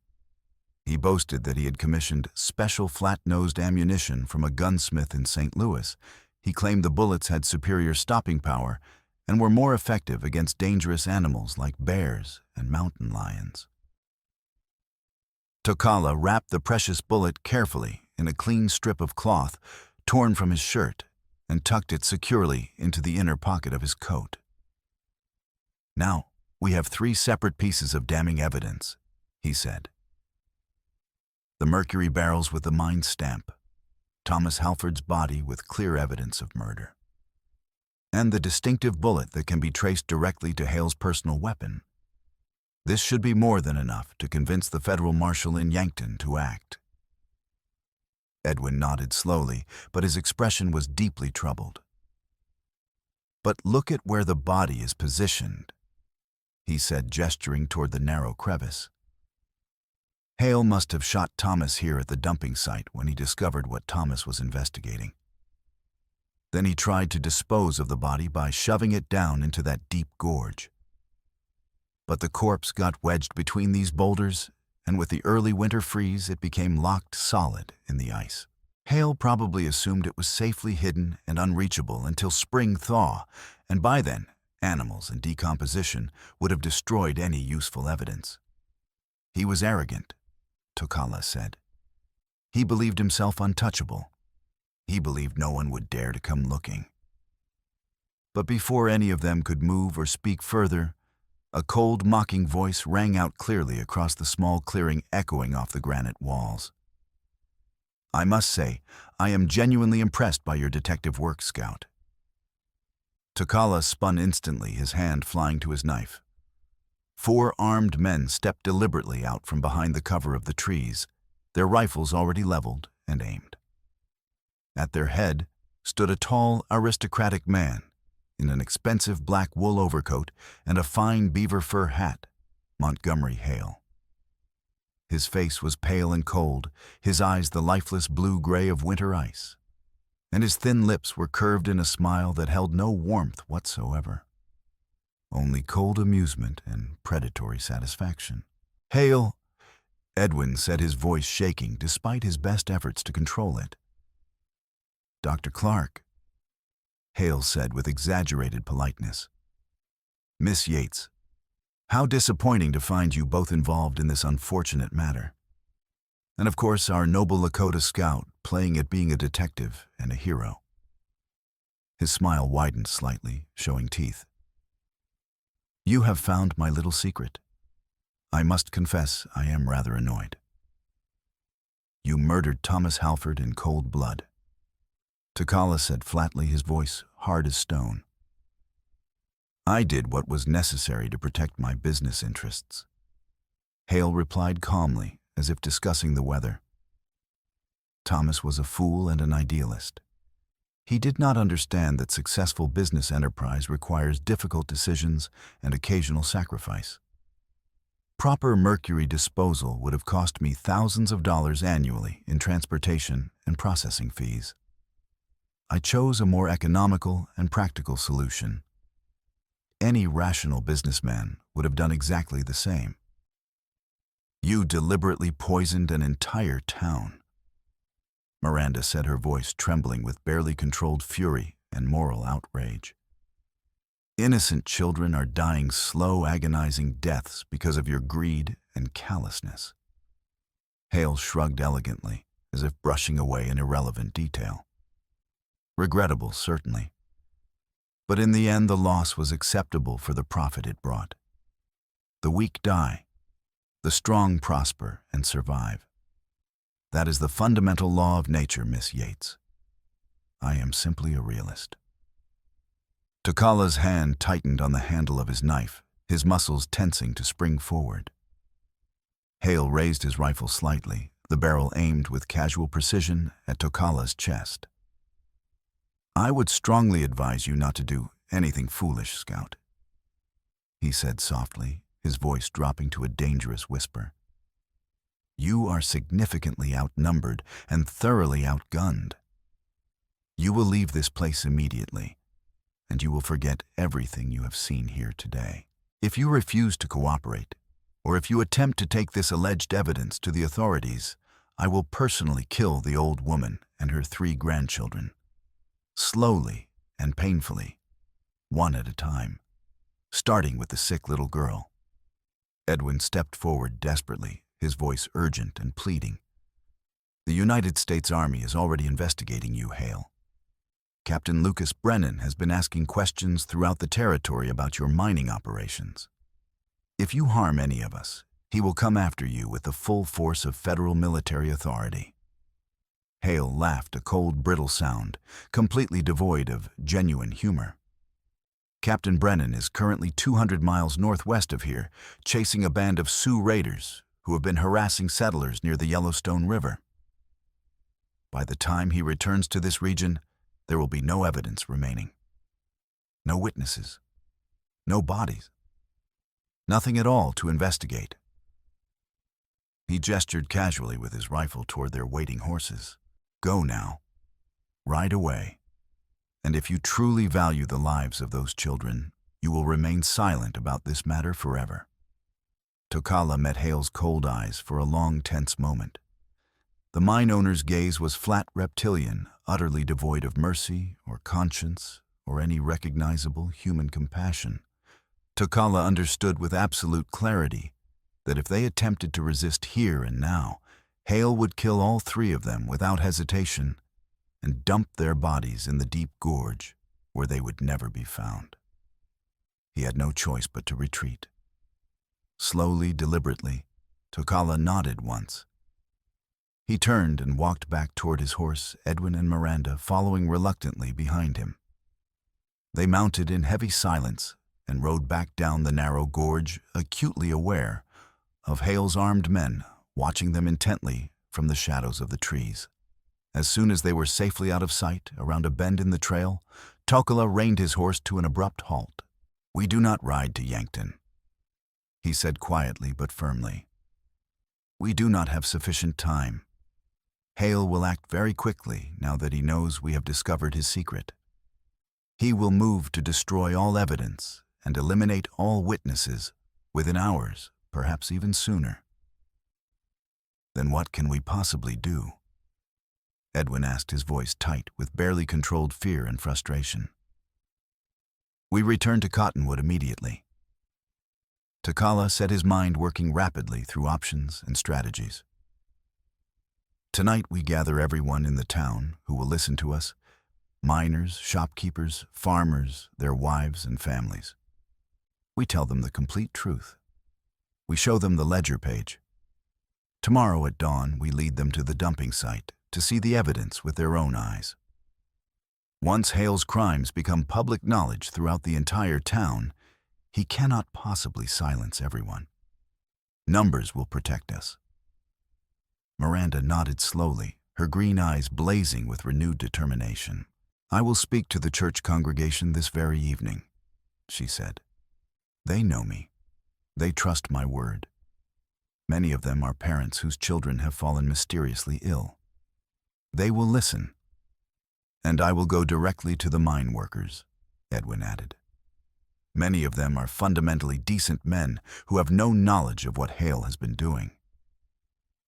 A: He boasted that he had commissioned special flat-nosed ammunition from a gunsmith in St. Louis. He claimed the bullets had superior stopping power and were more effective against dangerous animals like bears and mountain lions." Tokala wrapped the precious bullet carefully in a clean strip of cloth torn from his shirt and tucked it securely into the inner pocket of his coat. "Now, we have 3 separate pieces of damning evidence," he said. "The mercury barrels with the mine stamp, Thomas Halford's body with clear evidence of murder, and the distinctive bullet that can be traced directly to Hale's personal weapon. This should be more than enough to convince the federal marshal in Yankton to act." Edwin nodded slowly, but his expression was deeply troubled. "But look at where the body is positioned," he said, gesturing toward the narrow crevice. "Hale must have shot Thomas here at the dumping site when he discovered what Thomas was investigating. Then he tried to dispose of the body by shoving it down into that deep gorge. But the corpse got wedged between these boulders, and with the early winter freeze, it became locked solid in the ice. Hale probably assumed it was safely hidden and unreachable until spring thaw, and by then, animals and decomposition would have destroyed any useful evidence. He was arrogant," Tokala said. "He believed himself untouchable. He believed no one would dare to come looking." But before any of them could move or speak further, a cold, mocking voice rang out clearly across the small clearing, echoing off the granite walls. "I must say, I am genuinely impressed by your detective work, Scout." Tokala spun instantly, his hand flying to his knife. 4 armed men stepped deliberately out from behind the cover of the trees, their rifles already leveled and aimed. At their head stood a tall, aristocratic man in an expensive black wool overcoat and a fine beaver fur hat, Montgomery Hale. His face was pale and cold, his eyes the lifeless blue-gray of winter ice, and his thin lips were curved in a smile that held no warmth whatsoever, only cold amusement and predatory satisfaction. "Hale," Edwin said, his voice shaking despite his best efforts to control it. "Dr. Clark," Hale said with exaggerated politeness. "Miss Yates, how disappointing to find you both involved in this unfortunate matter. And of course, our noble Lakota scout playing at being a detective and a hero." His smile widened slightly, showing teeth. "You have found my little secret. I must confess I am rather annoyed. You murdered Thomas Halford in cold blood," Takala said flatly, his voice hard as stone. "I did what was necessary to protect my business interests," Hale replied calmly, as if discussing the weather. Thomas was a fool and an idealist. He did not understand that successful business enterprise requires difficult decisions and occasional sacrifice. Proper mercury disposal would have cost me thousands of dollars annually in transportation and processing fees. I chose a more economical and practical solution. Any rational businessman would have done exactly the same. "You deliberately poisoned an entire town," Miranda said, her voice trembling with barely controlled fury and moral outrage. "Innocent children are dying slow, agonizing deaths because of your greed and callousness." Hale shrugged elegantly, as if brushing away an irrelevant detail. "Regrettable, certainly. But in the end, the loss was acceptable for the profit it brought. The weak die. The strong prosper and survive. That is the fundamental law of nature, Miss Yates. I am simply a realist." Takala's hand tightened on the handle of his knife, his muscles tensing to spring forward. Hale raised his rifle slightly, the barrel aimed with casual precision at Takala's chest. "I would strongly advise you not to do anything foolish, Scout," he said softly, his voice dropping to a dangerous whisper. "You are significantly outnumbered and thoroughly outgunned. You will leave this place immediately, and you will forget everything you have seen here today. If you refuse to cooperate, or if you attempt to take this alleged evidence to the authorities, I will personally kill the old woman and her 3 grandchildren. Slowly and painfully, one at a time, starting with the sick little girl." Edwin stepped forward desperately, his voice urgent and pleading. "The United States Army is already investigating you, Hale. Captain Lucas Brennan has been asking questions throughout the territory about your mining operations. If you harm any of us, he will come after you with the full force of federal military authority." Hale laughed, a cold, brittle sound, completely devoid of genuine humor. "Captain Brennan is currently 200 miles northwest of here, chasing a band of Sioux raiders who have been harassing settlers near the Yellowstone River. By the time he returns to this region, there will be no evidence remaining. No witnesses. No bodies. Nothing at all to investigate." He gestured casually with his rifle toward their waiting horses. "Go now. Ride away. And if you truly value the lives of those children, you will remain silent about this matter forever." Takala met Hale's cold eyes for a long, tense moment. The mine owner's gaze was flat reptilian, utterly devoid of mercy or conscience or any recognizable human compassion. Takala understood with absolute clarity that if they attempted to resist here and now, Hale would kill all 3 of them without hesitation and dump their bodies in the deep gorge where they would never be found. He had no choice but to retreat. Slowly, deliberately, Takala nodded once. He turned and walked back toward his horse, Edwin and Miranda following reluctantly behind him. They mounted in heavy silence and rode back down the narrow gorge, acutely aware of Hale's armed men watching them intently from the shadows of the trees. As soon as they were safely out of sight around a bend in the trail, Tokala reined his horse to an abrupt halt. "We do not ride to Yankton," he said quietly but firmly. "We do not have sufficient time. Hale will act very quickly now that he knows we have discovered his secret. He will move to destroy all evidence and eliminate all witnesses within hours, perhaps even sooner." "Then what can we possibly do?" Edwin asked, his voice tight with barely controlled fear and frustration. "We return to Cottonwood immediately." Tokala set his mind working rapidly through options and strategies. "Tonight we gather everyone in the town who will listen to us: miners, shopkeepers, farmers, their wives and families. We tell them the complete truth. We show them the ledger page. Tomorrow at dawn we lead them to the dumping site to see the evidence with their own eyes. Once Hale's crimes become public knowledge throughout the entire town, he cannot possibly silence everyone. Numbers will protect us." Miranda nodded slowly, her green eyes blazing with renewed determination. "I will speak to the church congregation this very evening," she said. "They know me. They trust my word. Many of them are parents whose children have fallen mysteriously ill. They will listen. And I will go directly to the mine workers," Edwin added. "Many of them are fundamentally decent men who have no knowledge of what Hale has been doing.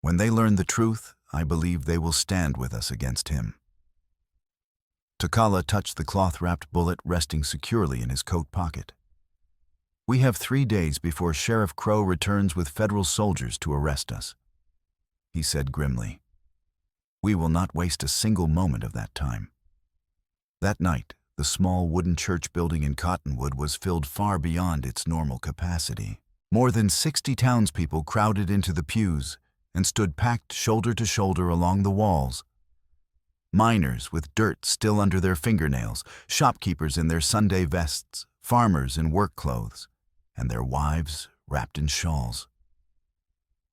A: When they learn the truth, I believe they will stand with us against him." Tokala touched the cloth-wrapped bullet resting securely in his coat pocket. "We have 3 days before Sheriff Crow returns with federal soldiers to arrest us," he said grimly. "We will not waste a single moment of that time." That night, the small wooden church building in Cottonwood was filled far beyond its normal capacity. More than 60 townspeople crowded into the pews and stood packed shoulder to shoulder along the walls. Miners with dirt still under their fingernails, shopkeepers in their Sunday vests, farmers in work clothes, and their wives wrapped in shawls.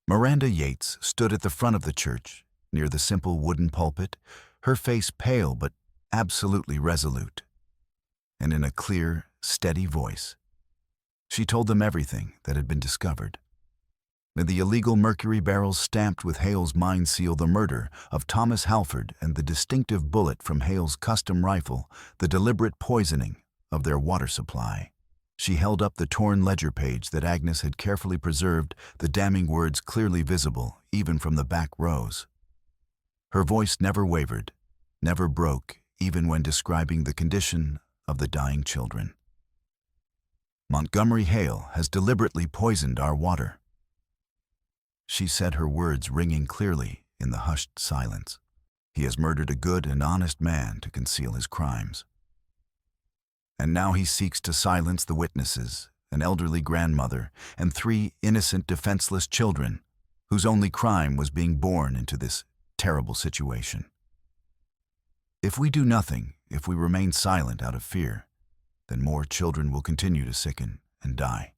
A: Miranda Yates stood at the front of the church, near the simple wooden pulpit, her face pale but absolutely resolute. And in a clear, steady voice, she told them everything that had been discovered. The illegal mercury barrels stamped with Hale's mine seal, the murder of Thomas Halford, and the distinctive bullet from Hale's custom rifle, the deliberate poisoning of their water supply. She held up the torn ledger page that Agnes had carefully preserved, the damning words clearly visible, even from the back rows. Her voice never wavered, never broke, even when describing the condition of the dying children. "Montgomery Hale has deliberately poisoned our water." She said, her words ringing clearly in the hushed silence. "He has murdered a good and honest man to conceal his crimes. And now he seeks to silence the witnesses, an elderly grandmother, and 3 innocent, defenseless children, whose only crime was being born into this terrible situation. If we do nothing, if we remain silent out of fear, then more children will continue to sicken and die.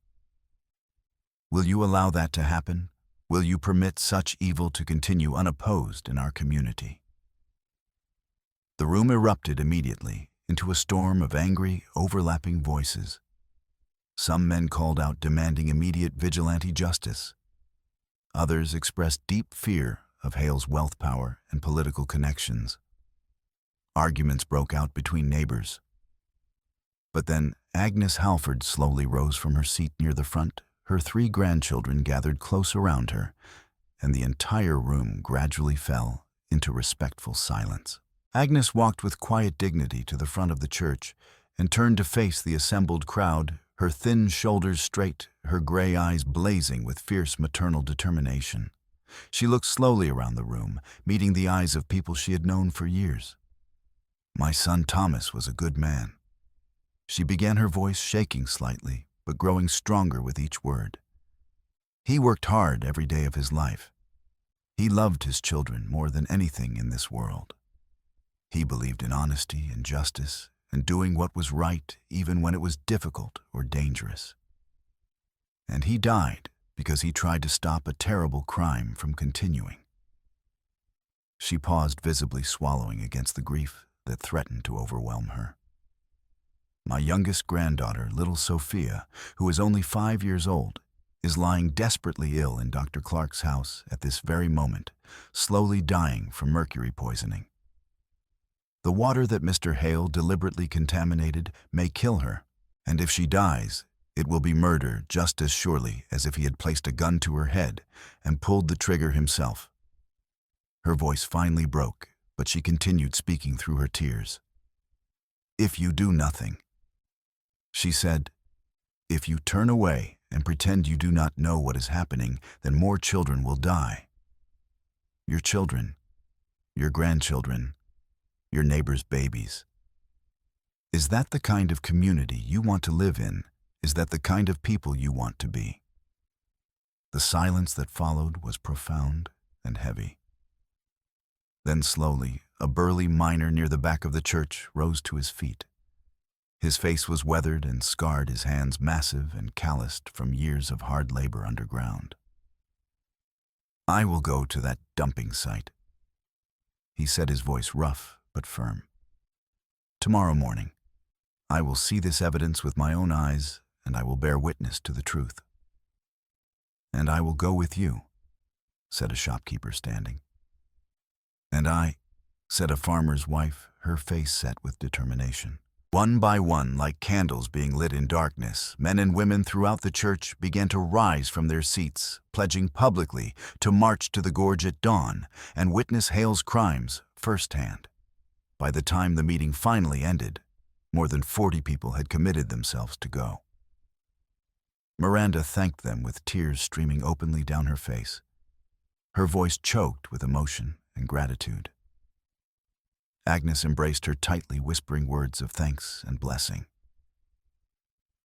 A: Will you allow that to happen? Will you permit such evil to continue unopposed in our community?" The room erupted immediately into a storm of angry, overlapping voices. Some men called out demanding immediate vigilante justice. Others expressed deep fear of Hale's wealth, power, and political connections. Arguments broke out between neighbors. But then Agnes Halford slowly rose from her seat near the front, her 3 grandchildren gathered close around her, and the entire room gradually fell into respectful silence. Agnes walked with quiet dignity to the front of the church and turned to face the assembled crowd, her thin shoulders straight, her gray eyes blazing with fierce maternal determination. She looked slowly around the room, meeting the eyes of people she had known for years. "My son Thomas was a good man." She began, her voice shaking slightly, but growing stronger with each word. "He worked hard every day of his life. He loved his children more than anything in this world. He believed in honesty and justice, and doing what was right even when it was difficult or dangerous. And he died because he tried to stop a terrible crime from continuing. She paused, visibly swallowing against the grief that threatened to overwhelm her. My youngest granddaughter, little Sophia, who is only 5 years old, is lying desperately ill in Dr. Clark's house at this very moment, slowly dying from mercury poisoning. The water that Mr. Hale deliberately contaminated may kill her, and if she dies, it will be murder just as surely as if he had placed a gun to her head and pulled the trigger himself. Her voice finally broke, but she continued speaking through her tears. "If you do nothing," she said, "if you turn away and pretend you do not know what is happening, then more children will die. Your children, your grandchildren, your neighbors' babies. Is that the kind of community you want to live in? Is that the kind of people you want to be?" The silence that followed was profound and heavy. Then slowly, a burly miner near the back of the church rose to his feet. His face was weathered and scarred, his hands massive and calloused from years of hard labor underground. "I will go to that dumping site," he said, his voice rough but firm. "Tomorrow morning, I will see this evidence with my own eyes, and I will bear witness to the truth." "And I will go with you," said a shopkeeper standing. "And I," said a farmer's wife, her face set with determination. One by one, like candles being lit in darkness, men and women throughout the church began to rise from their seats, pledging publicly to march to the gorge at dawn and witness Hale's crimes firsthand. By the time the meeting finally ended, more than 40 people had committed themselves to go. Miranda thanked them with tears streaming openly down her face. Her voice choked with emotion and gratitude. Agnes embraced her tightly, whispering words of thanks and blessing.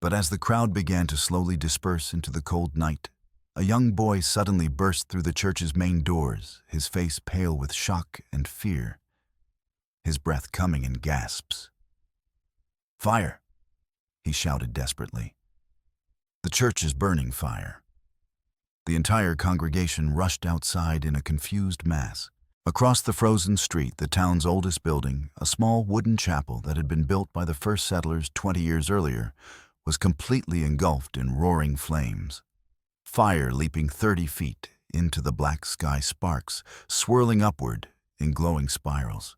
A: But as the crowd began to slowly disperse into the cold night, a young boy suddenly burst through the church's main doors, his face pale with shock and fear, his breath coming in gasps. "Fire!" he shouted desperately. "The church is burning, fire!" The entire congregation rushed outside in a confused mass. Across the frozen street, the town's oldest building, a small wooden chapel that had been built by the first settlers 20 years earlier, was completely engulfed in roaring flames. Fire leaping 30 feet into the black sky, sparks swirling upward in glowing spirals.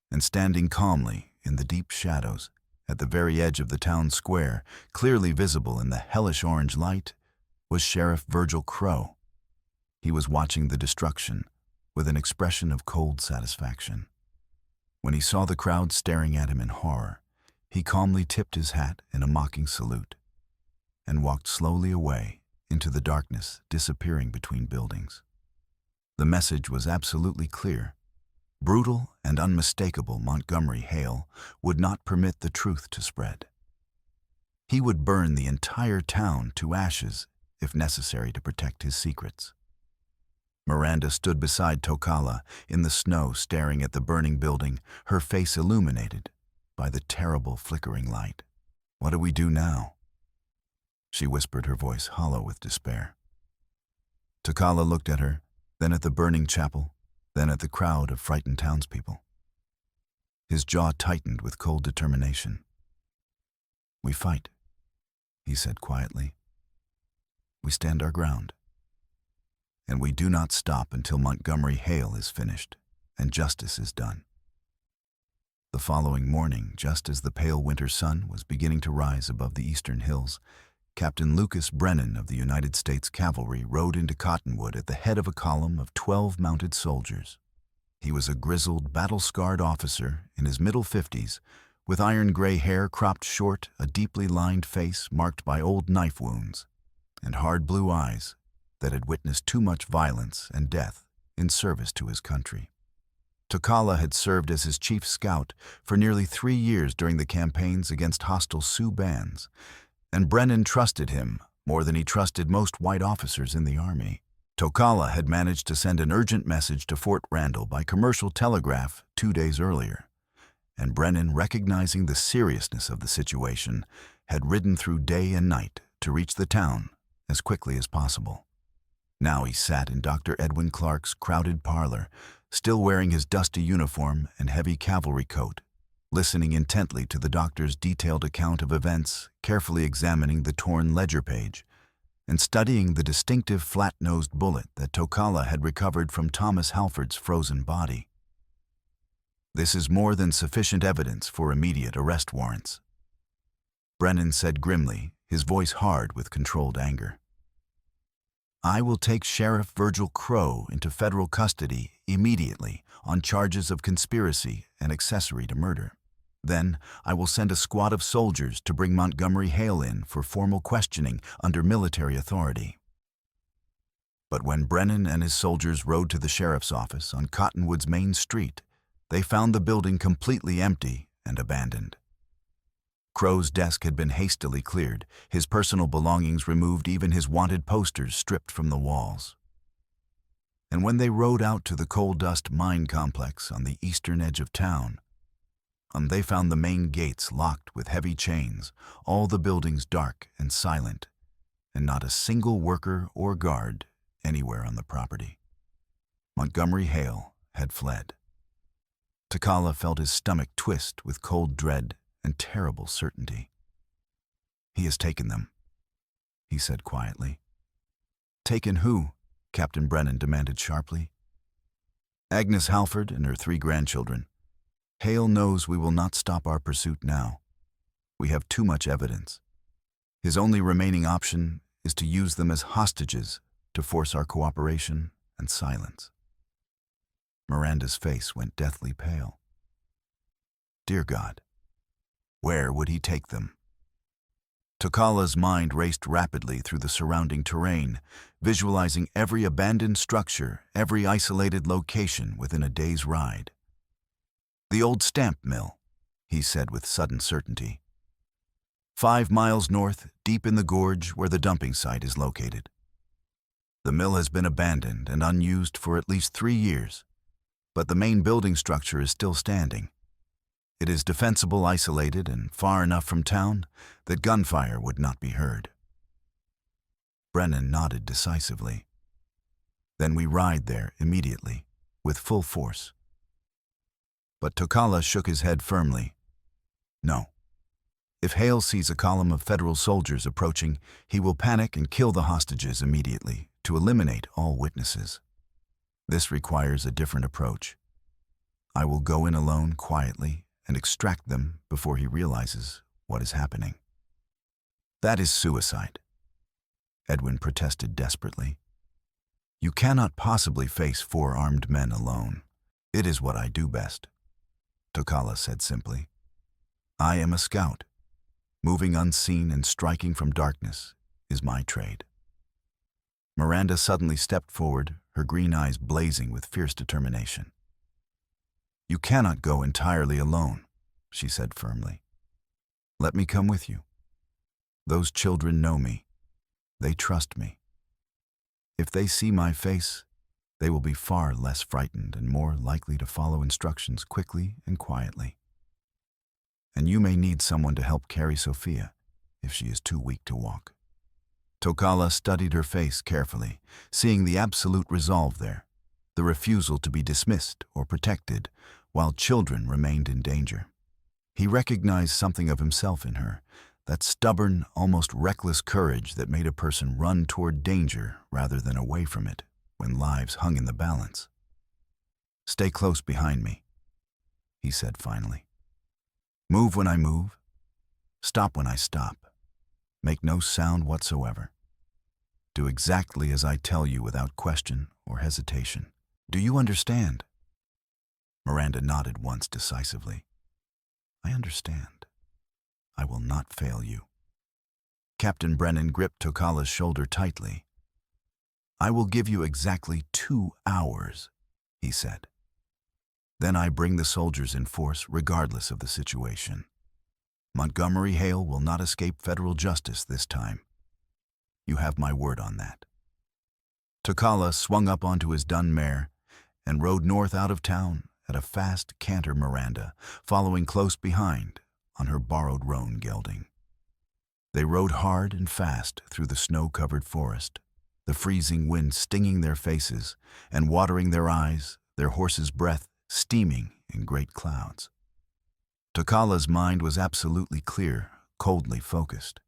A: And standing calmly in the deep shadows, at the very edge of the town square, clearly visible in the hellish orange light, was Sheriff Virgil Crow. He was watching the destruction with an expression of cold satisfaction. When he saw the crowd staring at him in horror, he calmly tipped his hat in a mocking salute and walked slowly away into the darkness, disappearing between buildings. The message was absolutely clear. Brutal and unmistakable Montgomery Hale would not permit the truth to spread. He would burn the entire town to ashes if necessary to protect his secrets. Miranda stood beside Tokala in the snow, staring at the burning building, her face illuminated by the terrible flickering light. "What do we do now?" she whispered, her voice hollow with despair. Tokala looked at her, then at the burning chapel, then at the crowd of frightened townspeople. His jaw tightened with cold determination. "We fight," he said quietly. "We stand our ground. And we do not stop until Montgomery Hale is finished and justice is done." The following morning, just as the pale winter sun was beginning to rise above the eastern hills, Captain Lucas Brennan of the United States Cavalry rode into Cottonwood at the head of a column of 12 mounted soldiers. He was a grizzled, battle-scarred officer in his middle 50s, with iron-gray hair cropped short, a deeply lined face marked by old knife wounds, and hard blue eyes that had witnessed too much violence and death in service to his country. Tokala had served as his chief scout for nearly 3 years during the campaigns against hostile Sioux bands, and Brennan trusted him more than he trusted most white officers in the Army. Tokala had managed to send an urgent message to Fort Randall by commercial telegraph 2 days earlier, and Brennan, recognizing the seriousness of the situation, had ridden through day and night to reach the town as quickly as possible. Now he sat in Dr. Edwin Clark's crowded parlor, still wearing his dusty uniform and heavy cavalry coat, listening intently to the doctor's detailed account of events, carefully examining the torn ledger page, and studying the distinctive flat-nosed bullet that Tokala had recovered from Thomas Halford's frozen body. "This is more than sufficient evidence for immediate arrest warrants," Brennan said grimly, his voice hard with controlled anger. "I will take Sheriff Virgil Crowe into federal custody immediately on charges of conspiracy and accessory to murder. Then I will send a squad of soldiers to bring Montgomery Hale in for formal questioning under military authority." But when Brennan and his soldiers rode to the sheriff's office on Cottonwood's main street, they found the building completely empty and abandoned. Crowe's desk had been hastily cleared, his personal belongings removed, even his wanted posters stripped from the walls. And when they rode out to the coal dust mine complex on the eastern edge of town, they found the main gates locked with heavy chains, all the buildings dark and silent, and not a single worker or guard anywhere on the property. Montgomery Hale had fled. Tokala felt his stomach twist with cold dread and terrible certainty. "He has taken them," he said quietly. "Taken who?" Captain Brennan demanded sharply. "Agnes Halford and her 3 grandchildren. Hale knows we will not stop our pursuit now. We have too much evidence. His only remaining option is to use them as hostages to force our cooperation and silence." Miranda's face went deathly pale. Dear God, where would he take them? Tokala's mind raced rapidly through the surrounding terrain, visualizing every abandoned structure, every isolated location within a day's ride. "The old stamp mill," he said with sudden certainty. 5 miles north, deep in the gorge where the dumping site is located. The mill has been abandoned and unused for at least 3 years, but the main building structure is still standing. It is defensible, isolated, and far enough from town that gunfire would not be heard. Brennan nodded decisively. "Then we ride there immediately, with full force." But Tokala shook his head firmly. "No. If Hale sees a column of federal soldiers approaching, he will panic and kill the hostages immediately to eliminate all witnesses. This requires a different approach. I will go in alone quietly and extract them before he realizes what is happening." "That is suicide," Edwin protested desperately. "You cannot possibly face 4 armed men alone. It is what I do best," Tokala said simply. "I am a scout. Moving unseen and striking from darkness is my trade." Miranda suddenly stepped forward, her green eyes blazing with fierce determination. "You cannot go entirely alone," she said firmly. "Let me come with you. Those children know me. They trust me. If they see my face, they will be far less frightened and more likely to follow instructions quickly and quietly. And you may need someone to help carry Sophia if she is too weak to walk." Tokala studied her face carefully, seeing the absolute resolve there, the refusal to be dismissed or protected while children remained in danger. He recognized something of himself in her, that stubborn, almost reckless courage that made a person run toward danger rather than away from it when lives hung in the balance. "Stay close behind me," he said finally. "Move when I move. Stop when I stop. Make no sound whatsoever. Do exactly as I tell you without question or hesitation. Do you understand?" Miranda nodded once decisively. "I understand. I will not fail you." Captain Brennan gripped Tokala's shoulder tightly. "I will give you exactly 2 hours, he said. Then I bring the soldiers in force regardless of the situation. Montgomery Hale will not escape federal justice this time. You have my word on that." Tokala swung up onto his dun mare and rode north out of town at a fast canter Miranda, following close behind on her borrowed roan gelding. They rode hard and fast through the snow-covered forest, the freezing wind stinging their faces and watering their eyes, their horses' breath steaming in great clouds. Tokala's mind was absolutely clear, coldly focused.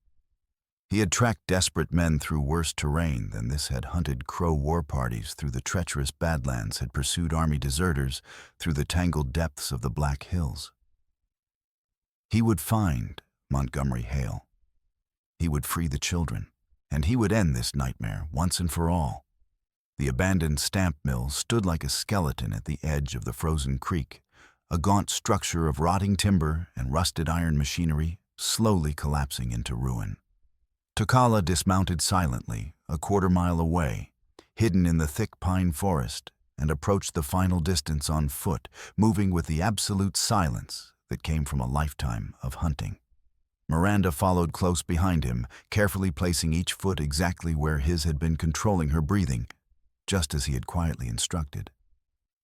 A: He had tracked desperate men through worse terrain than this, had hunted Crow war parties through the treacherous Badlands, had pursued army deserters through the tangled depths of the Black Hills. He would find Montgomery Hale. He would free the children, and he would end this nightmare once and for all. The abandoned stamp mill stood like a skeleton at the edge of the frozen creek, a gaunt structure of rotting timber and rusted iron machinery slowly collapsing into ruin. Tokala dismounted silently, a quarter-mile away, hidden in the thick pine forest, and approached the final distance on foot, moving with the absolute silence that came from a lifetime of hunting. Miranda followed close behind him, carefully placing each foot exactly where his had been, controlling her breathing, just as he had quietly instructed.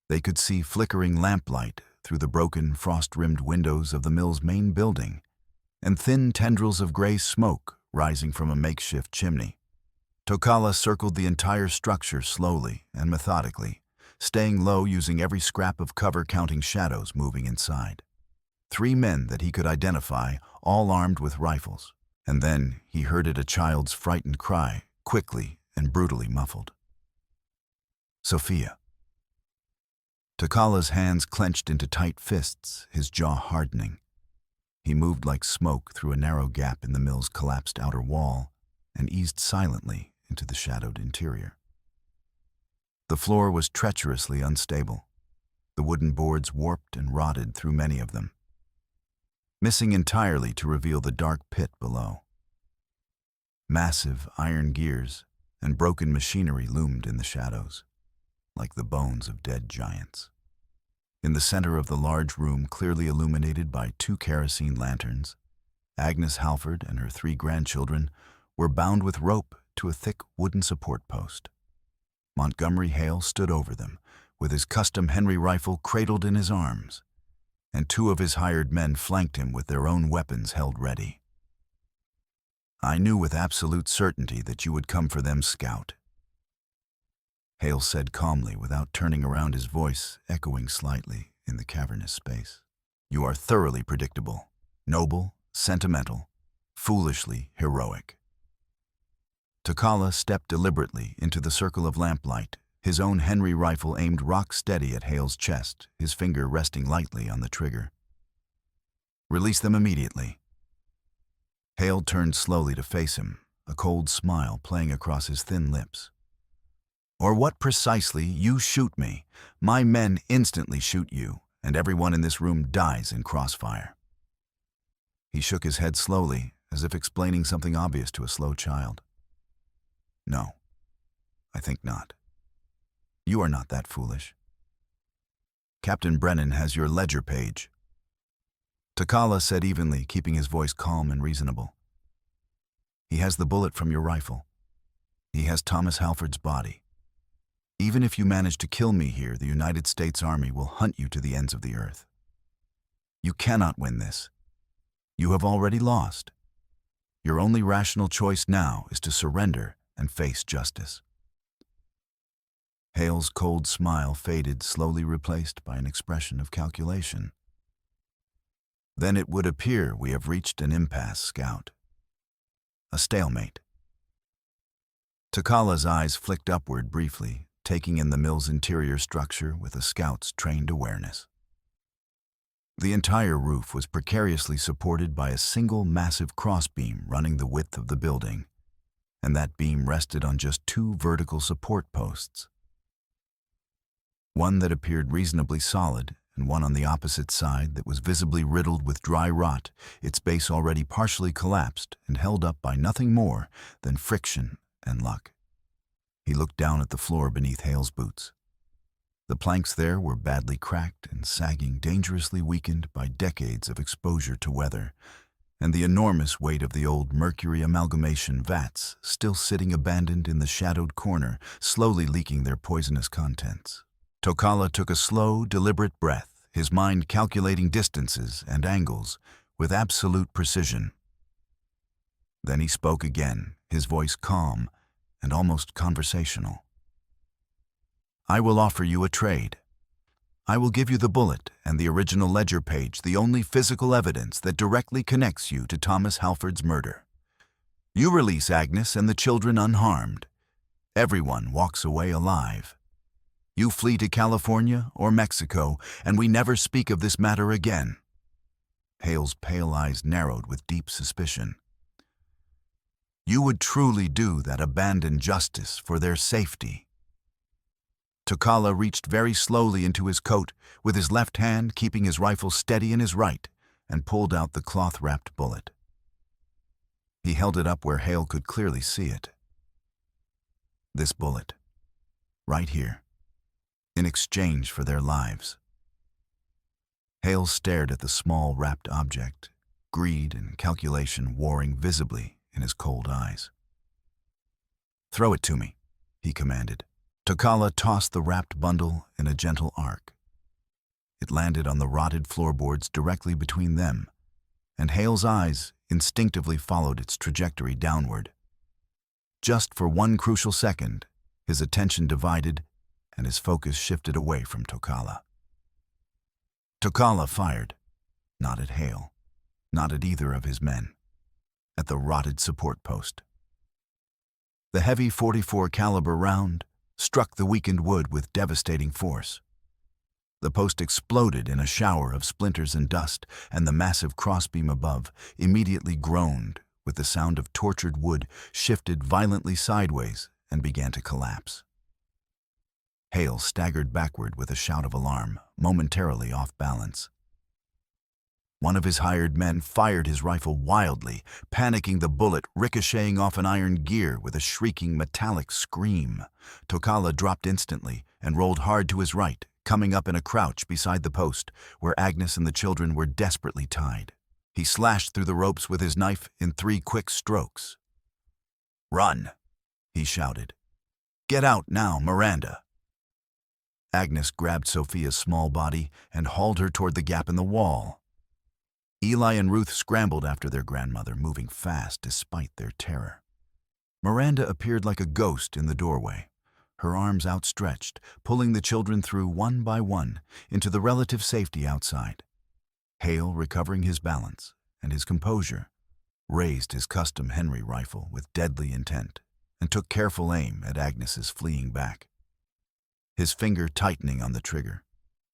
A: They could see flickering lamplight through the broken, frost-rimmed windows of the mill's main building, and thin tendrils of gray smoke rising from a makeshift chimney. Tokala circled the entire structure slowly and methodically, staying low, using every scrap of cover, counting shadows moving inside. 3 men that he could identify, all armed with rifles. And then he heard a child's frightened cry, quickly and brutally muffled. Sophia. Tokala's hands clenched into tight fists, his jaw hardening. He moved like smoke through a narrow gap in the mill's collapsed outer wall and eased silently into the shadowed interior. The floor was treacherously unstable, the wooden boards warped and rotted through many of them, missing entirely to reveal the dark pit below. Massive iron gears and broken machinery loomed in the shadows, like the bones of dead giants. In the center of the large room, clearly illuminated by 2 kerosene lanterns, Agnes Halford and her 3 grandchildren were bound with rope to a thick wooden support post. Montgomery Hale stood over them, with his custom Henry rifle cradled in his arms, and 2 of his hired men flanked him with their own weapons held ready. "I knew with absolute certainty that you would come for them, Scout," Hale said calmly, without turning around, his voice echoing slightly in the cavernous space. "You are thoroughly predictable, noble, sentimental, foolishly heroic." Tokala stepped deliberately into the circle of lamplight, his own Henry rifle aimed rock-steady at Hale's chest, his finger resting lightly on the trigger. "Release them immediately." Hale turned slowly to face him, a cold smile playing across his thin lips. "Or what precisely? You shoot me. My men instantly shoot you, and everyone in this room dies in crossfire." He shook his head slowly, as if explaining something obvious to a slow child. "No, I think not. You are not that foolish. Captain Brennan has your ledger page," Tokala said evenly, keeping his voice calm and reasonable. "He has the bullet from your rifle. He has Thomas Halford's body. Even if you manage to kill me here, the United States Army will hunt you to the ends of the earth. You cannot win this. You have already lost. Your only rational choice now is to surrender and face justice." Hale's cold smile faded, slowly replaced by an expression of calculation. "Then it would appear we have reached an impasse, Scout. A stalemate." Tokala's eyes flicked upward briefly, taking in the mill's interior structure with a scout's trained awareness. The entire roof was precariously supported by a single massive crossbeam running the width of the building, and that beam rested on just 2 vertical support posts. One that appeared reasonably solid, and one on the opposite side that was visibly riddled with dry rot, its base already partially collapsed and held up by nothing more than friction and luck. He looked down at the floor beneath Hale's boots. The planks there were badly cracked and sagging, dangerously weakened by decades of exposure to weather, and the enormous weight of the old mercury amalgamation vats still sitting abandoned in the shadowed corner, slowly leaking their poisonous contents. Tokala took a slow, deliberate breath, his mind calculating distances and angles with absolute precision. Then he spoke again, his voice calm and almost conversational. "I will offer you a trade. I will give you the bullet and the original ledger page, the only physical evidence that directly connects you to Thomas Halford's murder. You release Agnes and the children unharmed. Everyone walks away alive. You flee to California or Mexico, and we never speak of this matter again." Hale's pale eyes narrowed with deep suspicion. "You would truly do that abandoned justice for their safety?" Tokala reached very slowly into his coat, with his left hand keeping his rifle steady in his right, and pulled out the cloth-wrapped bullet. He held it up where Hale could clearly see it. "This bullet, right here, in exchange for their lives." Hale stared at the small wrapped object, greed and calculation warring visibly in his cold eyes. "Throw it to me," he commanded. Tokala tossed the wrapped bundle in a gentle arc. It landed on the rotted floorboards directly between them, and Hale's eyes instinctively followed its trajectory downward. Just for one crucial second, his attention divided and his focus shifted away from Tokala. Tokala fired, not at Hale, not at either of his men, at the rotted support post. The heavy .44 caliber round struck the weakened wood with devastating force. The post exploded in a shower of splinters and dust, and the massive crossbeam above immediately groaned with the sound of tortured wood, shifted violently sideways, and began to collapse. Hale staggered backward with a shout of alarm, momentarily off balance. One of his hired men fired his rifle wildly, panicking the bullet ricocheting off an iron gear with a shrieking metallic scream. Tokala dropped instantly and rolled hard to his right, coming up in a crouch beside the post, where Agnes and the children were desperately tied. He slashed through the ropes with his knife in 3 quick strokes. "Run!" he shouted. "Get out now, Miranda!" Agnes grabbed Sophia's small body and hauled her toward the gap in the wall. Eli and Ruth scrambled after their grandmother, moving fast despite their terror. Miranda appeared like a ghost in the doorway, her arms outstretched, pulling the children through one by one into the relative safety outside. Hale, recovering his balance and his composure, raised his custom Henry rifle with deadly intent and took careful aim at Agnes's fleeing back. His finger tightening on the trigger,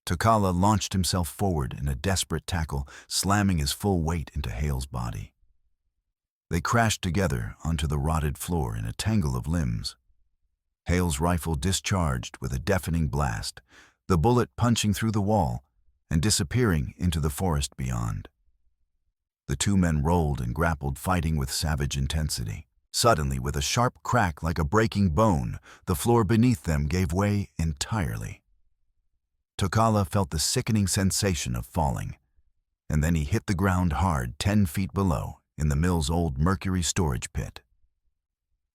A: Tokala launched himself forward in a desperate tackle, slamming his full weight into Hale's body. They crashed together onto the rotted floor in a tangle of limbs. Hale's rifle discharged with a deafening blast, the bullet punching through the wall and disappearing into the forest beyond. The two men rolled and grappled, fighting with savage intensity. Suddenly, with a sharp crack like a breaking bone, the floor beneath them gave way entirely. Tokala felt the sickening sensation of falling, and then he hit the ground hard 10 feet below in the mill's old mercury storage pit.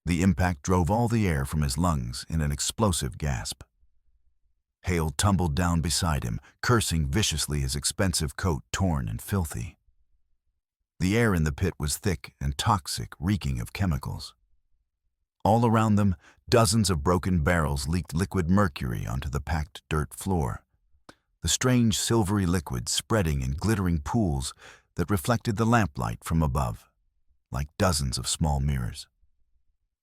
A: The impact drove all the air from his lungs in an explosive gasp. Hale tumbled down beside him, cursing viciously, his expensive coat torn and filthy. The air in the pit was thick and toxic, reeking of chemicals. All around them, dozens of broken barrels leaked liquid mercury onto the packed dirt floor, the strange silvery liquid spreading in glittering pools that reflected the lamplight from above, like dozens of small mirrors.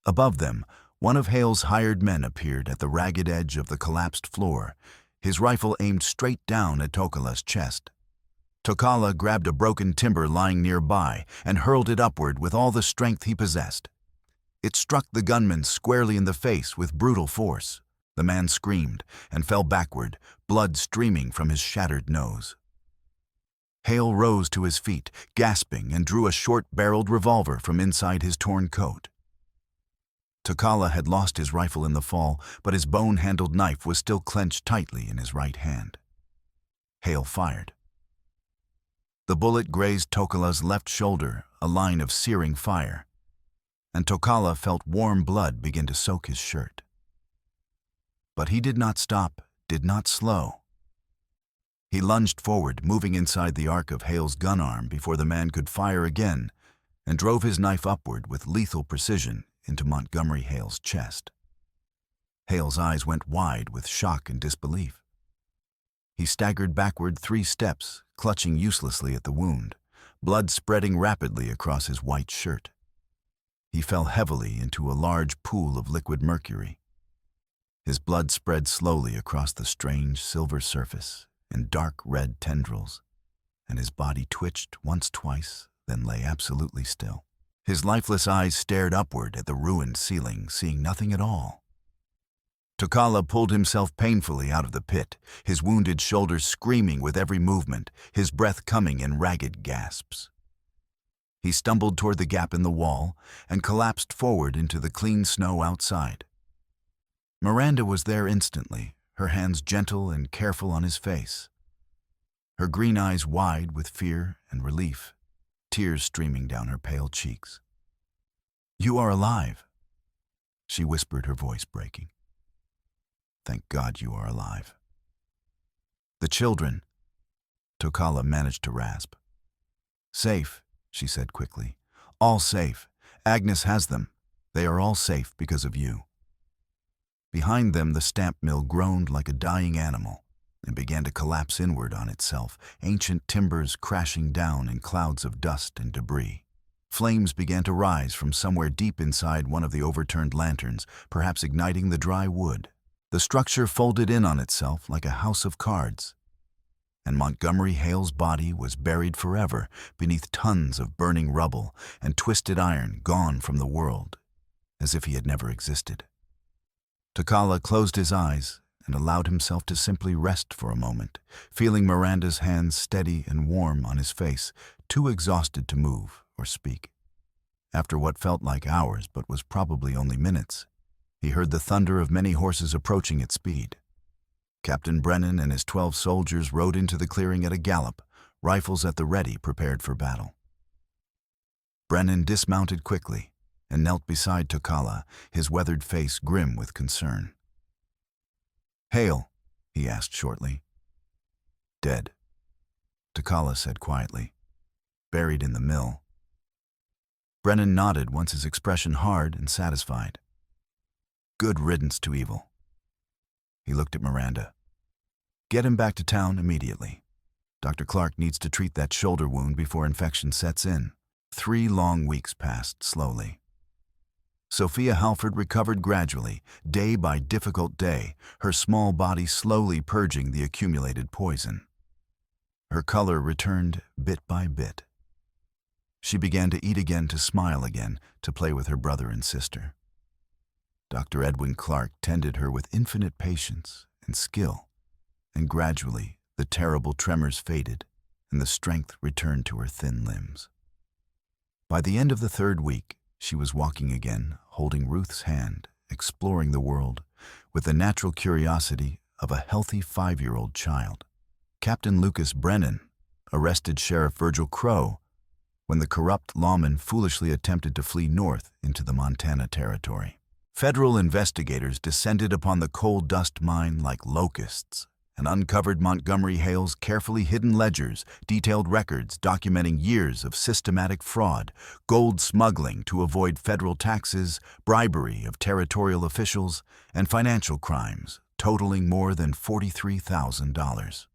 A: Above them, one of Hale's hired men appeared at the ragged edge of the collapsed floor, his rifle aimed straight down at Tokala's chest. Tokala grabbed a broken timber lying nearby and hurled it upward with all the strength he possessed. It struck the gunman squarely in the face with brutal force. The man screamed and fell backward, blood streaming from his shattered nose. Hale rose to his feet, gasping, and drew a short-barreled revolver from inside his torn coat. Tokala had lost his rifle in the fall, but his bone-handled knife was still clenched tightly in his right hand. Hale fired. The bullet grazed Tokala's left shoulder, a line of searing fire, and Tokala felt warm blood begin to soak his shirt. But he did not stop did not slow. He lunged forward, moving inside the arc of Hale's gun arm before the man could fire again, and drove his knife upward with lethal precision into Montgomery Hale's chest. Hale's eyes went wide with shock and disbelief. He staggered backward 3 steps, clutching uselessly at the wound, blood spreading rapidly across his white shirt. He fell heavily into a large pool of liquid mercury. His blood spread slowly across the strange silver surface in dark red tendrils, and his body twitched once, twice, then lay absolutely still. His lifeless eyes stared upward at the ruined ceiling, seeing nothing at all. Tokala pulled himself painfully out of the pit, his wounded shoulders screaming with every movement, his breath coming in ragged gasps. He stumbled toward the gap in the wall and collapsed forward into the clean snow outside. Miranda was there instantly, her hands gentle and careful on his face, her green eyes wide with fear and relief, tears streaming down her pale cheeks. "You are alive," she whispered, her voice breaking. "Thank God you are alive." "The children," Tokala managed to rasp. "Safe," she said quickly. "All safe. Agnes has them. They are all safe because of you." Behind them, the stamp mill groaned like a dying animal and began to collapse inward on itself, ancient timbers crashing down in clouds of dust and debris. Flames began to rise from somewhere deep inside one of the overturned lanterns, perhaps igniting the dry wood. The structure folded in on itself like a house of cards, and Montgomery Hale's body was buried forever beneath tons of burning rubble and twisted iron gone from the world, as if he had never existed. Tokala closed his eyes and allowed himself to simply rest for a moment, feeling Miranda's hands steady and warm on his face, too exhausted to move or speak. After what felt like hours but was probably only minutes, he heard the thunder of many horses approaching at speed. Captain Brennan and his 12 soldiers rode into the clearing at a gallop, rifles at the ready, prepared for battle. Brennan dismounted quickly and knelt beside Tokala, his weathered face grim with concern. "Hale," he asked shortly. "Dead," Tokala said quietly. "Buried in the mill." Brennan nodded, once his expression hard and satisfied. "Good riddance to evil." He looked at Miranda. "Get him back to town immediately. Dr. Clark needs to treat that shoulder wound before infection sets in." 3 long weeks passed slowly. Sophia Halford recovered gradually, day by difficult day, her small body slowly purging the accumulated poison. Her color returned bit by bit. She began to eat again, to smile again, to play with her brother and sister. Dr. Edwin Clark tended her with infinite patience and skill, and gradually the terrible tremors faded and the strength returned to her thin limbs. By the end of the 3rd week, she was walking again, holding Ruth's hand, exploring the world with the natural curiosity of a healthy 5-year-old child. Captain Lucas Brennan arrested Sheriff Virgil Crowe when the corrupt lawman foolishly attempted to flee north into the Montana Territory. Federal investigators descended upon the coal dust mine like locusts and uncovered Montgomery Hale's carefully hidden ledgers, detailed records documenting years of systematic fraud, gold smuggling to avoid federal taxes, bribery of territorial officials, and financial crimes totaling more than $43,000.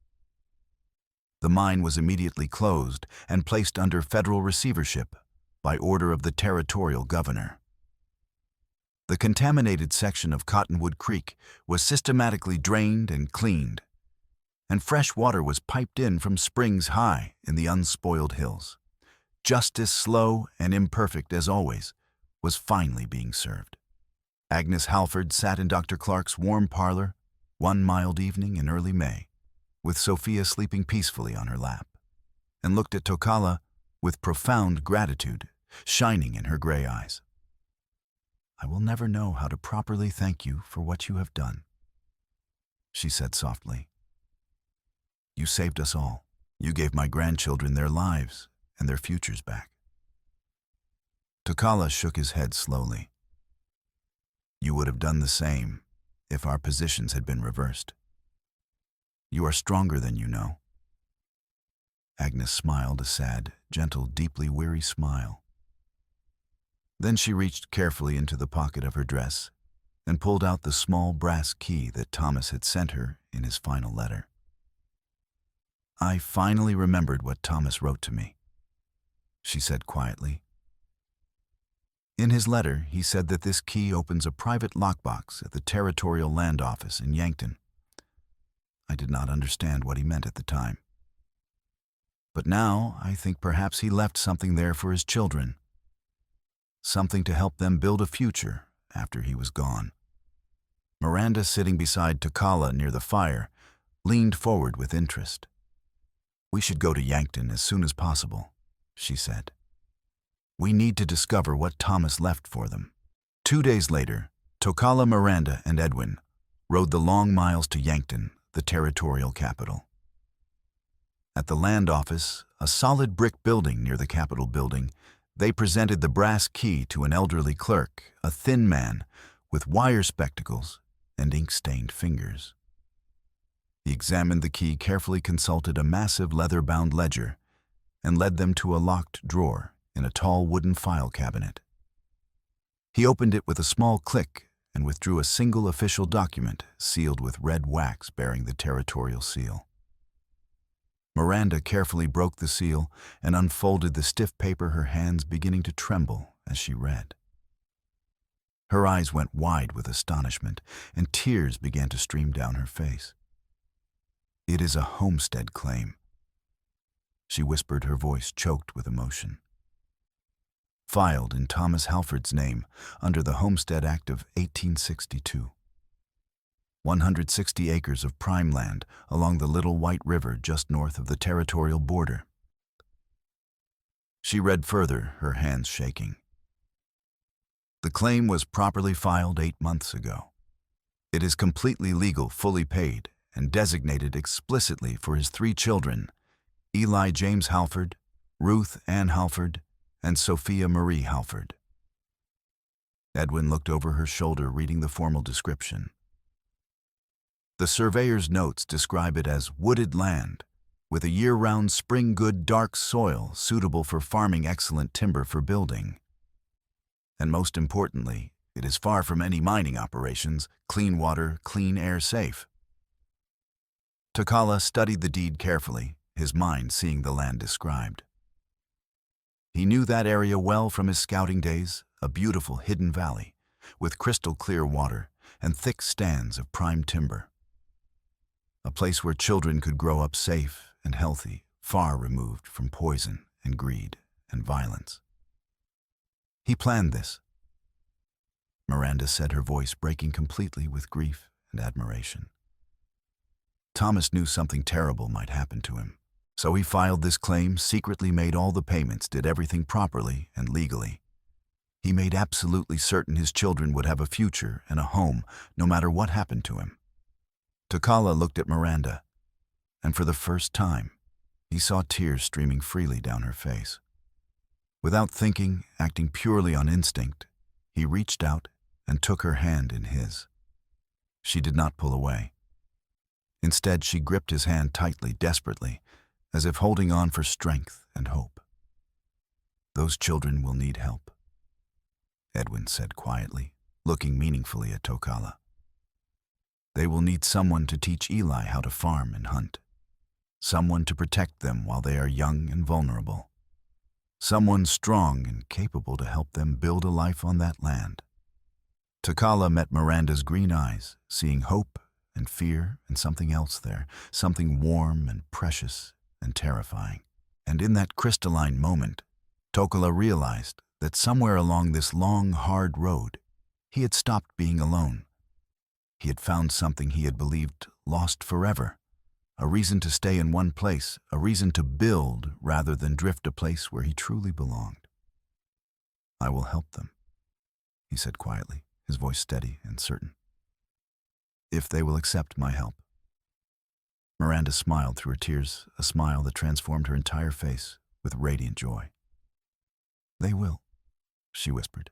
A: The mine was immediately closed and placed under federal receivership by order of the territorial governor. The contaminated section of Cottonwood Creek was systematically drained and cleaned, and fresh water was piped in from springs high in the unspoiled hills. Justice, slow and imperfect as always, was finally being served. Agnes Halford sat in Dr. Clark's warm parlor one mild evening in early May, with Sophia sleeping peacefully on her lap, and looked at Tokala with profound gratitude shining in her gray eyes. "I will never know how to properly thank you for what you have done," she said softly. "You saved us all. You gave my grandchildren their lives and their futures back." Tokala shook his head slowly. "You would have done the same if our positions had been reversed. You are stronger than you know." Agnes smiled a sad, gentle, deeply weary smile. Then she reached carefully into the pocket of her dress and pulled out the small brass key that Thomas had sent her in his final letter. "I finally remembered what Thomas wrote to me," she said quietly. In his letter, he said that this key opens a private lockbox at the Territorial Land Office in Yankton. I did not understand what he meant at the time. But now I think perhaps he left something there for his children. Something to help them build a future after he was gone. Miranda, sitting beside Tokala near the fire, leaned forward with interest. "We should go to Yankton as soon as possible," she said. "We need to discover what Thomas left for them." 2 days later, Tokala, Miranda, and Edwin rode the long miles to Yankton, the territorial capital. At the land office, a solid brick building near the Capitol building, they presented the brass key to an elderly clerk, a thin man with wire spectacles and ink-stained fingers. He examined the key, carefully consulted a massive leather-bound ledger, and led them to a locked drawer in a tall wooden file cabinet. He opened it with a small click and withdrew a single official document sealed with red wax bearing the territorial seal. Miranda carefully broke the seal and unfolded the stiff paper, her hands beginning to tremble as she read. Her eyes went wide with astonishment, and tears began to stream down her face. "It is a homestead claim," she whispered, her voice choked with emotion. "Filed in Thomas Halford's name under the Homestead Act of 1862. 160 acres of prime land along the Little White River just north of the territorial border." She read further, her hands shaking. "The claim was properly filed 8 months ago. It is completely legal, fully paid, and designated explicitly for his 3 children, Eli James Halford, Ruth Ann Halford, and Sophia Marie Halford." Edwin looked over her shoulder, reading the formal description. "The surveyor's notes describe it as wooded land, with a year-round spring-good dark soil suitable for farming, excellent timber for building. And most importantly, it is far from any mining operations, clean water, clean air safe." Tokala studied the deed carefully, his mind seeing the land described. He knew that area well from his scouting days, a beautiful hidden valley, with crystal-clear water and thick stands of prime timber. A place where children could grow up safe and healthy, far removed from poison and greed and violence. "He planned this," Miranda said, her voice breaking completely with grief and admiration. "Thomas knew something terrible might happen to him, so he filed this claim, secretly made all the payments, did everything properly and legally. He made absolutely certain his children would have a future and a home, no matter what happened to him." Tokala looked at Miranda, and for the first time, he saw tears streaming freely down her face. Without thinking, acting purely on instinct, he reached out and took her hand in his. She did not pull away. Instead, she gripped his hand tightly, desperately, as if holding on for strength and hope. "Those children will need help," Edwin said quietly, looking meaningfully at Tokala. "They will need someone to teach Eli how to farm and hunt. Someone to protect them while they are young and vulnerable. Someone strong and capable to help them build a life on that land." Tokala met Miranda's green eyes, seeing hope and fear and something else there, something warm and precious and terrifying. And in that crystalline moment, Tokala realized that somewhere along this long, hard road, he had stopped being alone. He had found something he had believed lost forever, a reason to stay in one place, a reason to build rather than drift, a place where he truly belonged. "I will help them," he said quietly, his voice steady and certain. "If they will accept my help." Miranda smiled through her tears, a smile that transformed her entire face with radiant joy. "They will," she whispered.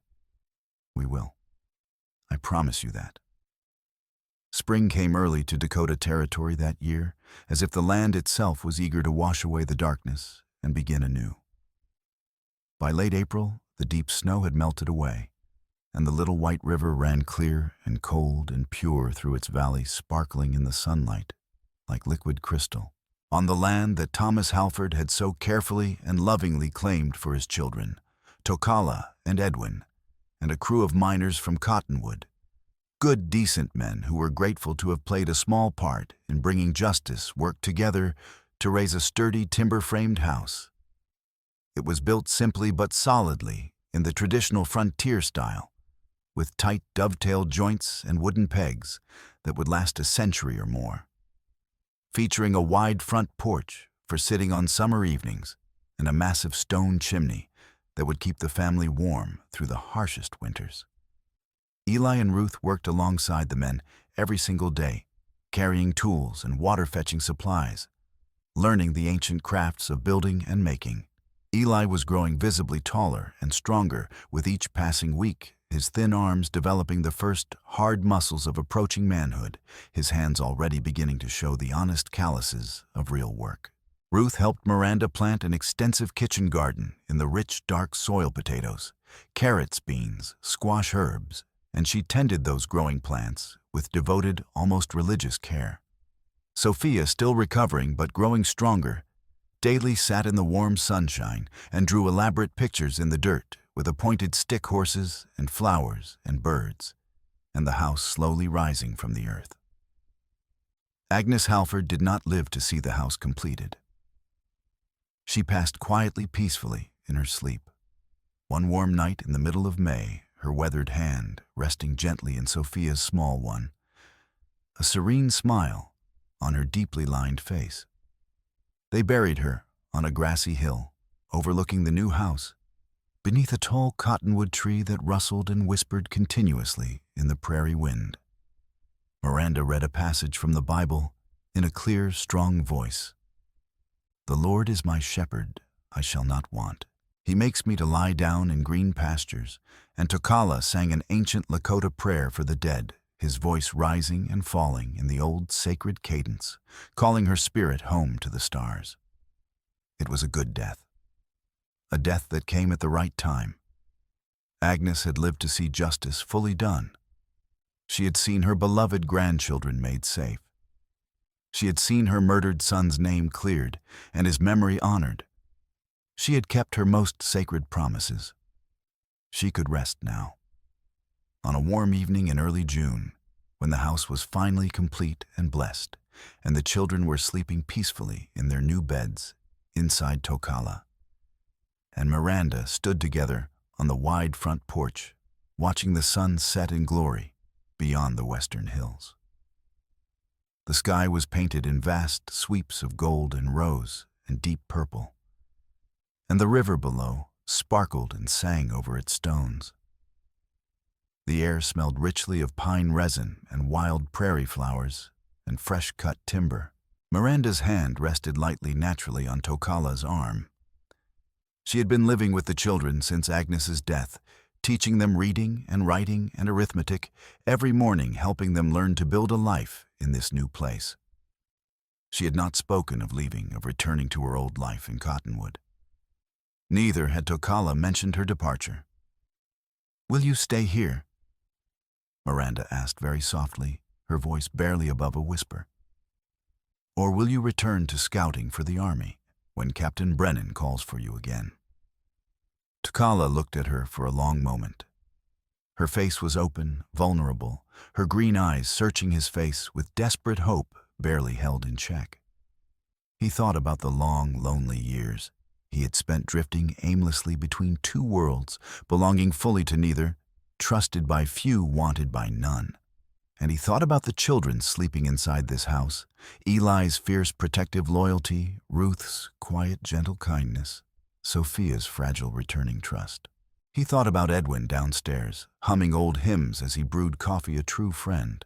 A: "We will. I promise you that." Spring came early to Dakota Territory that year, as if the land itself was eager to wash away the darkness and begin anew. By late April, the deep snow had melted away, and the little white river ran clear and cold and pure through its valley, sparkling in the sunlight like liquid crystal, on the land that Thomas Halford had so carefully and lovingly claimed for his children, Tokala and Edwin, and a crew of miners from Cottonwood, good, decent men who were grateful to have played a small part in bringing justice, worked together to raise a sturdy timber-framed house. It was built simply but solidly in the traditional frontier style, with tight dovetail joints and wooden pegs that would last a century or more, featuring a wide front porch for sitting on summer evenings and a massive stone chimney that would keep the family warm through the harshest winters. Eli and Ruth worked alongside the men every single day, carrying tools and water-fetching supplies, learning the ancient crafts of building and making. Eli was growing visibly taller and stronger with each passing week, his thin arms developing the first hard muscles of approaching manhood, his hands already beginning to show the honest calluses of real work. Ruth helped Miranda plant an extensive kitchen garden in the rich, dark soil potatoes, carrots, beans, squash herbs, and she tended those growing plants with devoted, almost religious care. Sophia, still recovering but growing stronger, daily sat in the warm sunshine and drew elaborate pictures in the dirt with appointed stick horses and flowers and birds, and the house slowly rising from the earth. Agnes Halford did not live to see the house completed. She passed quietly, peacefully in her sleep. One warm night in the middle of May, her weathered hand resting gently in Sophia's small one, a serene smile on her deeply lined face. They buried her on a grassy hill, overlooking the new house, beneath a tall cottonwood tree that rustled and whispered continuously in the prairie wind. Miranda read a passage from the Bible in a clear, strong voice. "The Lord is my shepherd, I shall not want. He makes me to lie down in green pastures." And Tokala sang an ancient Lakota prayer for the dead, his voice rising and falling in the old sacred cadence, calling her spirit home to the stars. It was a good death, a death that came at the right time. Agnes had lived to see justice fully done. She had seen her beloved grandchildren made safe. She had seen her murdered son's name cleared and his memory honored. She had kept her most sacred promises. She could rest now. On a warm evening in early June, when the house was finally complete and blessed, and the children were sleeping peacefully in their new beds inside Tokala, and Miranda stood together on the wide front porch, watching the sun set in glory beyond the western hills. The sky was painted in vast sweeps of gold and rose and deep purple, and the river below sparkled and sang over its stones. The air smelled richly of pine resin and wild prairie flowers and fresh-cut timber. Miranda's hand rested lightly, naturally on Tokala's arm. She had been living with the children since Agnes's death, teaching them reading and writing and arithmetic every morning, helping them learn to build a life in this new place. She had not spoken of leaving, of returning to her old life in Cottonwood. Neither had Tokala mentioned her departure. "Will you stay here?" Miranda asked very softly, her voice barely above a whisper. "Or will you return to scouting for the army when Captain Brennan calls for you again?" Tokala looked at her for a long moment. Her face was open, vulnerable, her green eyes searching his face with desperate hope barely held in check. He thought about the long, lonely years he had spent drifting aimlessly between two worlds, belonging fully to neither, trusted by few, wanted by none. And he thought about the children sleeping inside this house, Eli's fierce protective loyalty, Ruth's quiet, gentle kindness, Sophia's fragile returning trust. He thought about Edwin downstairs, humming old hymns as he brewed coffee, a true friend.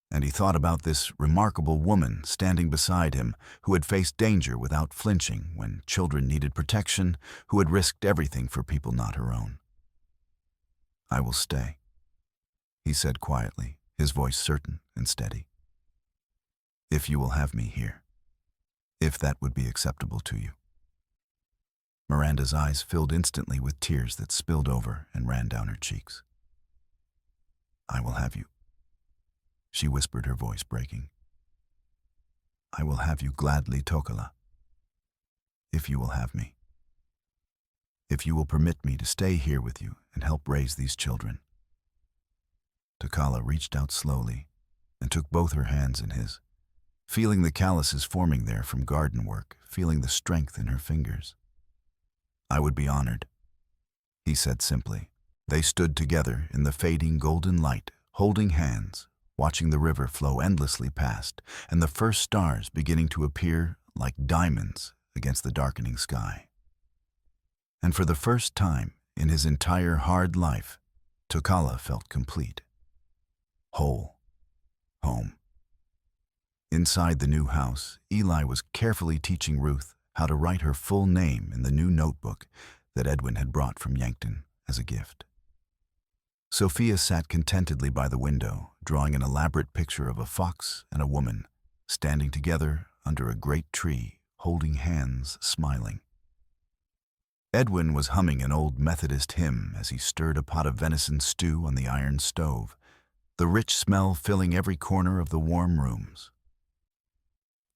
A: And he thought about this remarkable woman standing beside him, who had faced danger without flinching when children needed protection, who had risked everything for people not her own. "I will stay," he said quietly, his voice certain and steady. "If you will have me here, if that would be acceptable to you." Miranda's eyes filled instantly with tears that spilled over and ran down her cheeks. "I will have you," she whispered, her voice breaking. "I will have you gladly, Tokala, if you will have me. If you will permit me to stay here with you and help raise these children." Tokala reached out slowly and took both her hands in his, feeling the calluses forming there from garden work, feeling the strength in her fingers. "I would be honored," he said simply. They stood together in the fading golden light, holding hands, watching the river flow endlessly past, and the first stars beginning to appear like diamonds against the darkening sky. And for the first time in his entire hard life, Tokala felt complete. Whole. Home. Inside the new house, Eli was carefully teaching Ruth how to write her full name in the new notebook that Edwin had brought from Yankton as a gift. Sophia sat contentedly by the window, drawing an elaborate picture of a fox and a woman standing together under a great tree, holding hands, smiling. Edwin was humming an old Methodist hymn as he stirred a pot of venison stew on the iron stove, the rich smell filling every corner of the warm rooms.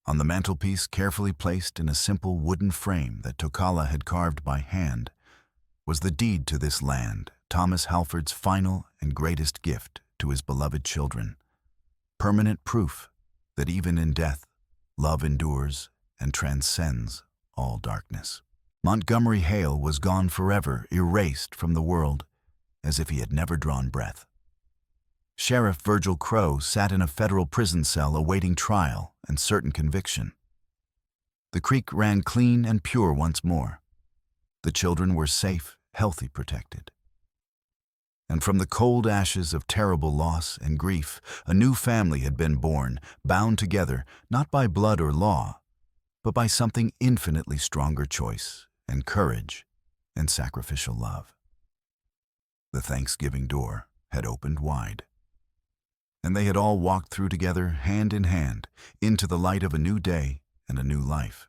A: On the mantelpiece, carefully placed in a simple wooden frame that Tokala had carved by hand, was the deed to this land, Thomas Halford's final and greatest gift to his beloved children, permanent proof that even in death, love endures and transcends all darkness. Montgomery Hale was gone forever, erased from the world, as if he had never drawn breath. Sheriff Virgil Crowe sat in a federal prison cell awaiting trial and certain conviction. The creek ran clean and pure once more. The children were safe, healthy, protected. And from the cold ashes of terrible loss and grief, a new family had been born, bound together not by blood or law, but by something infinitely stronger: choice and courage and sacrificial love. The Thanksgiving door had opened wide, and they had all walked through together, hand in hand, into the light of a new day and a new life.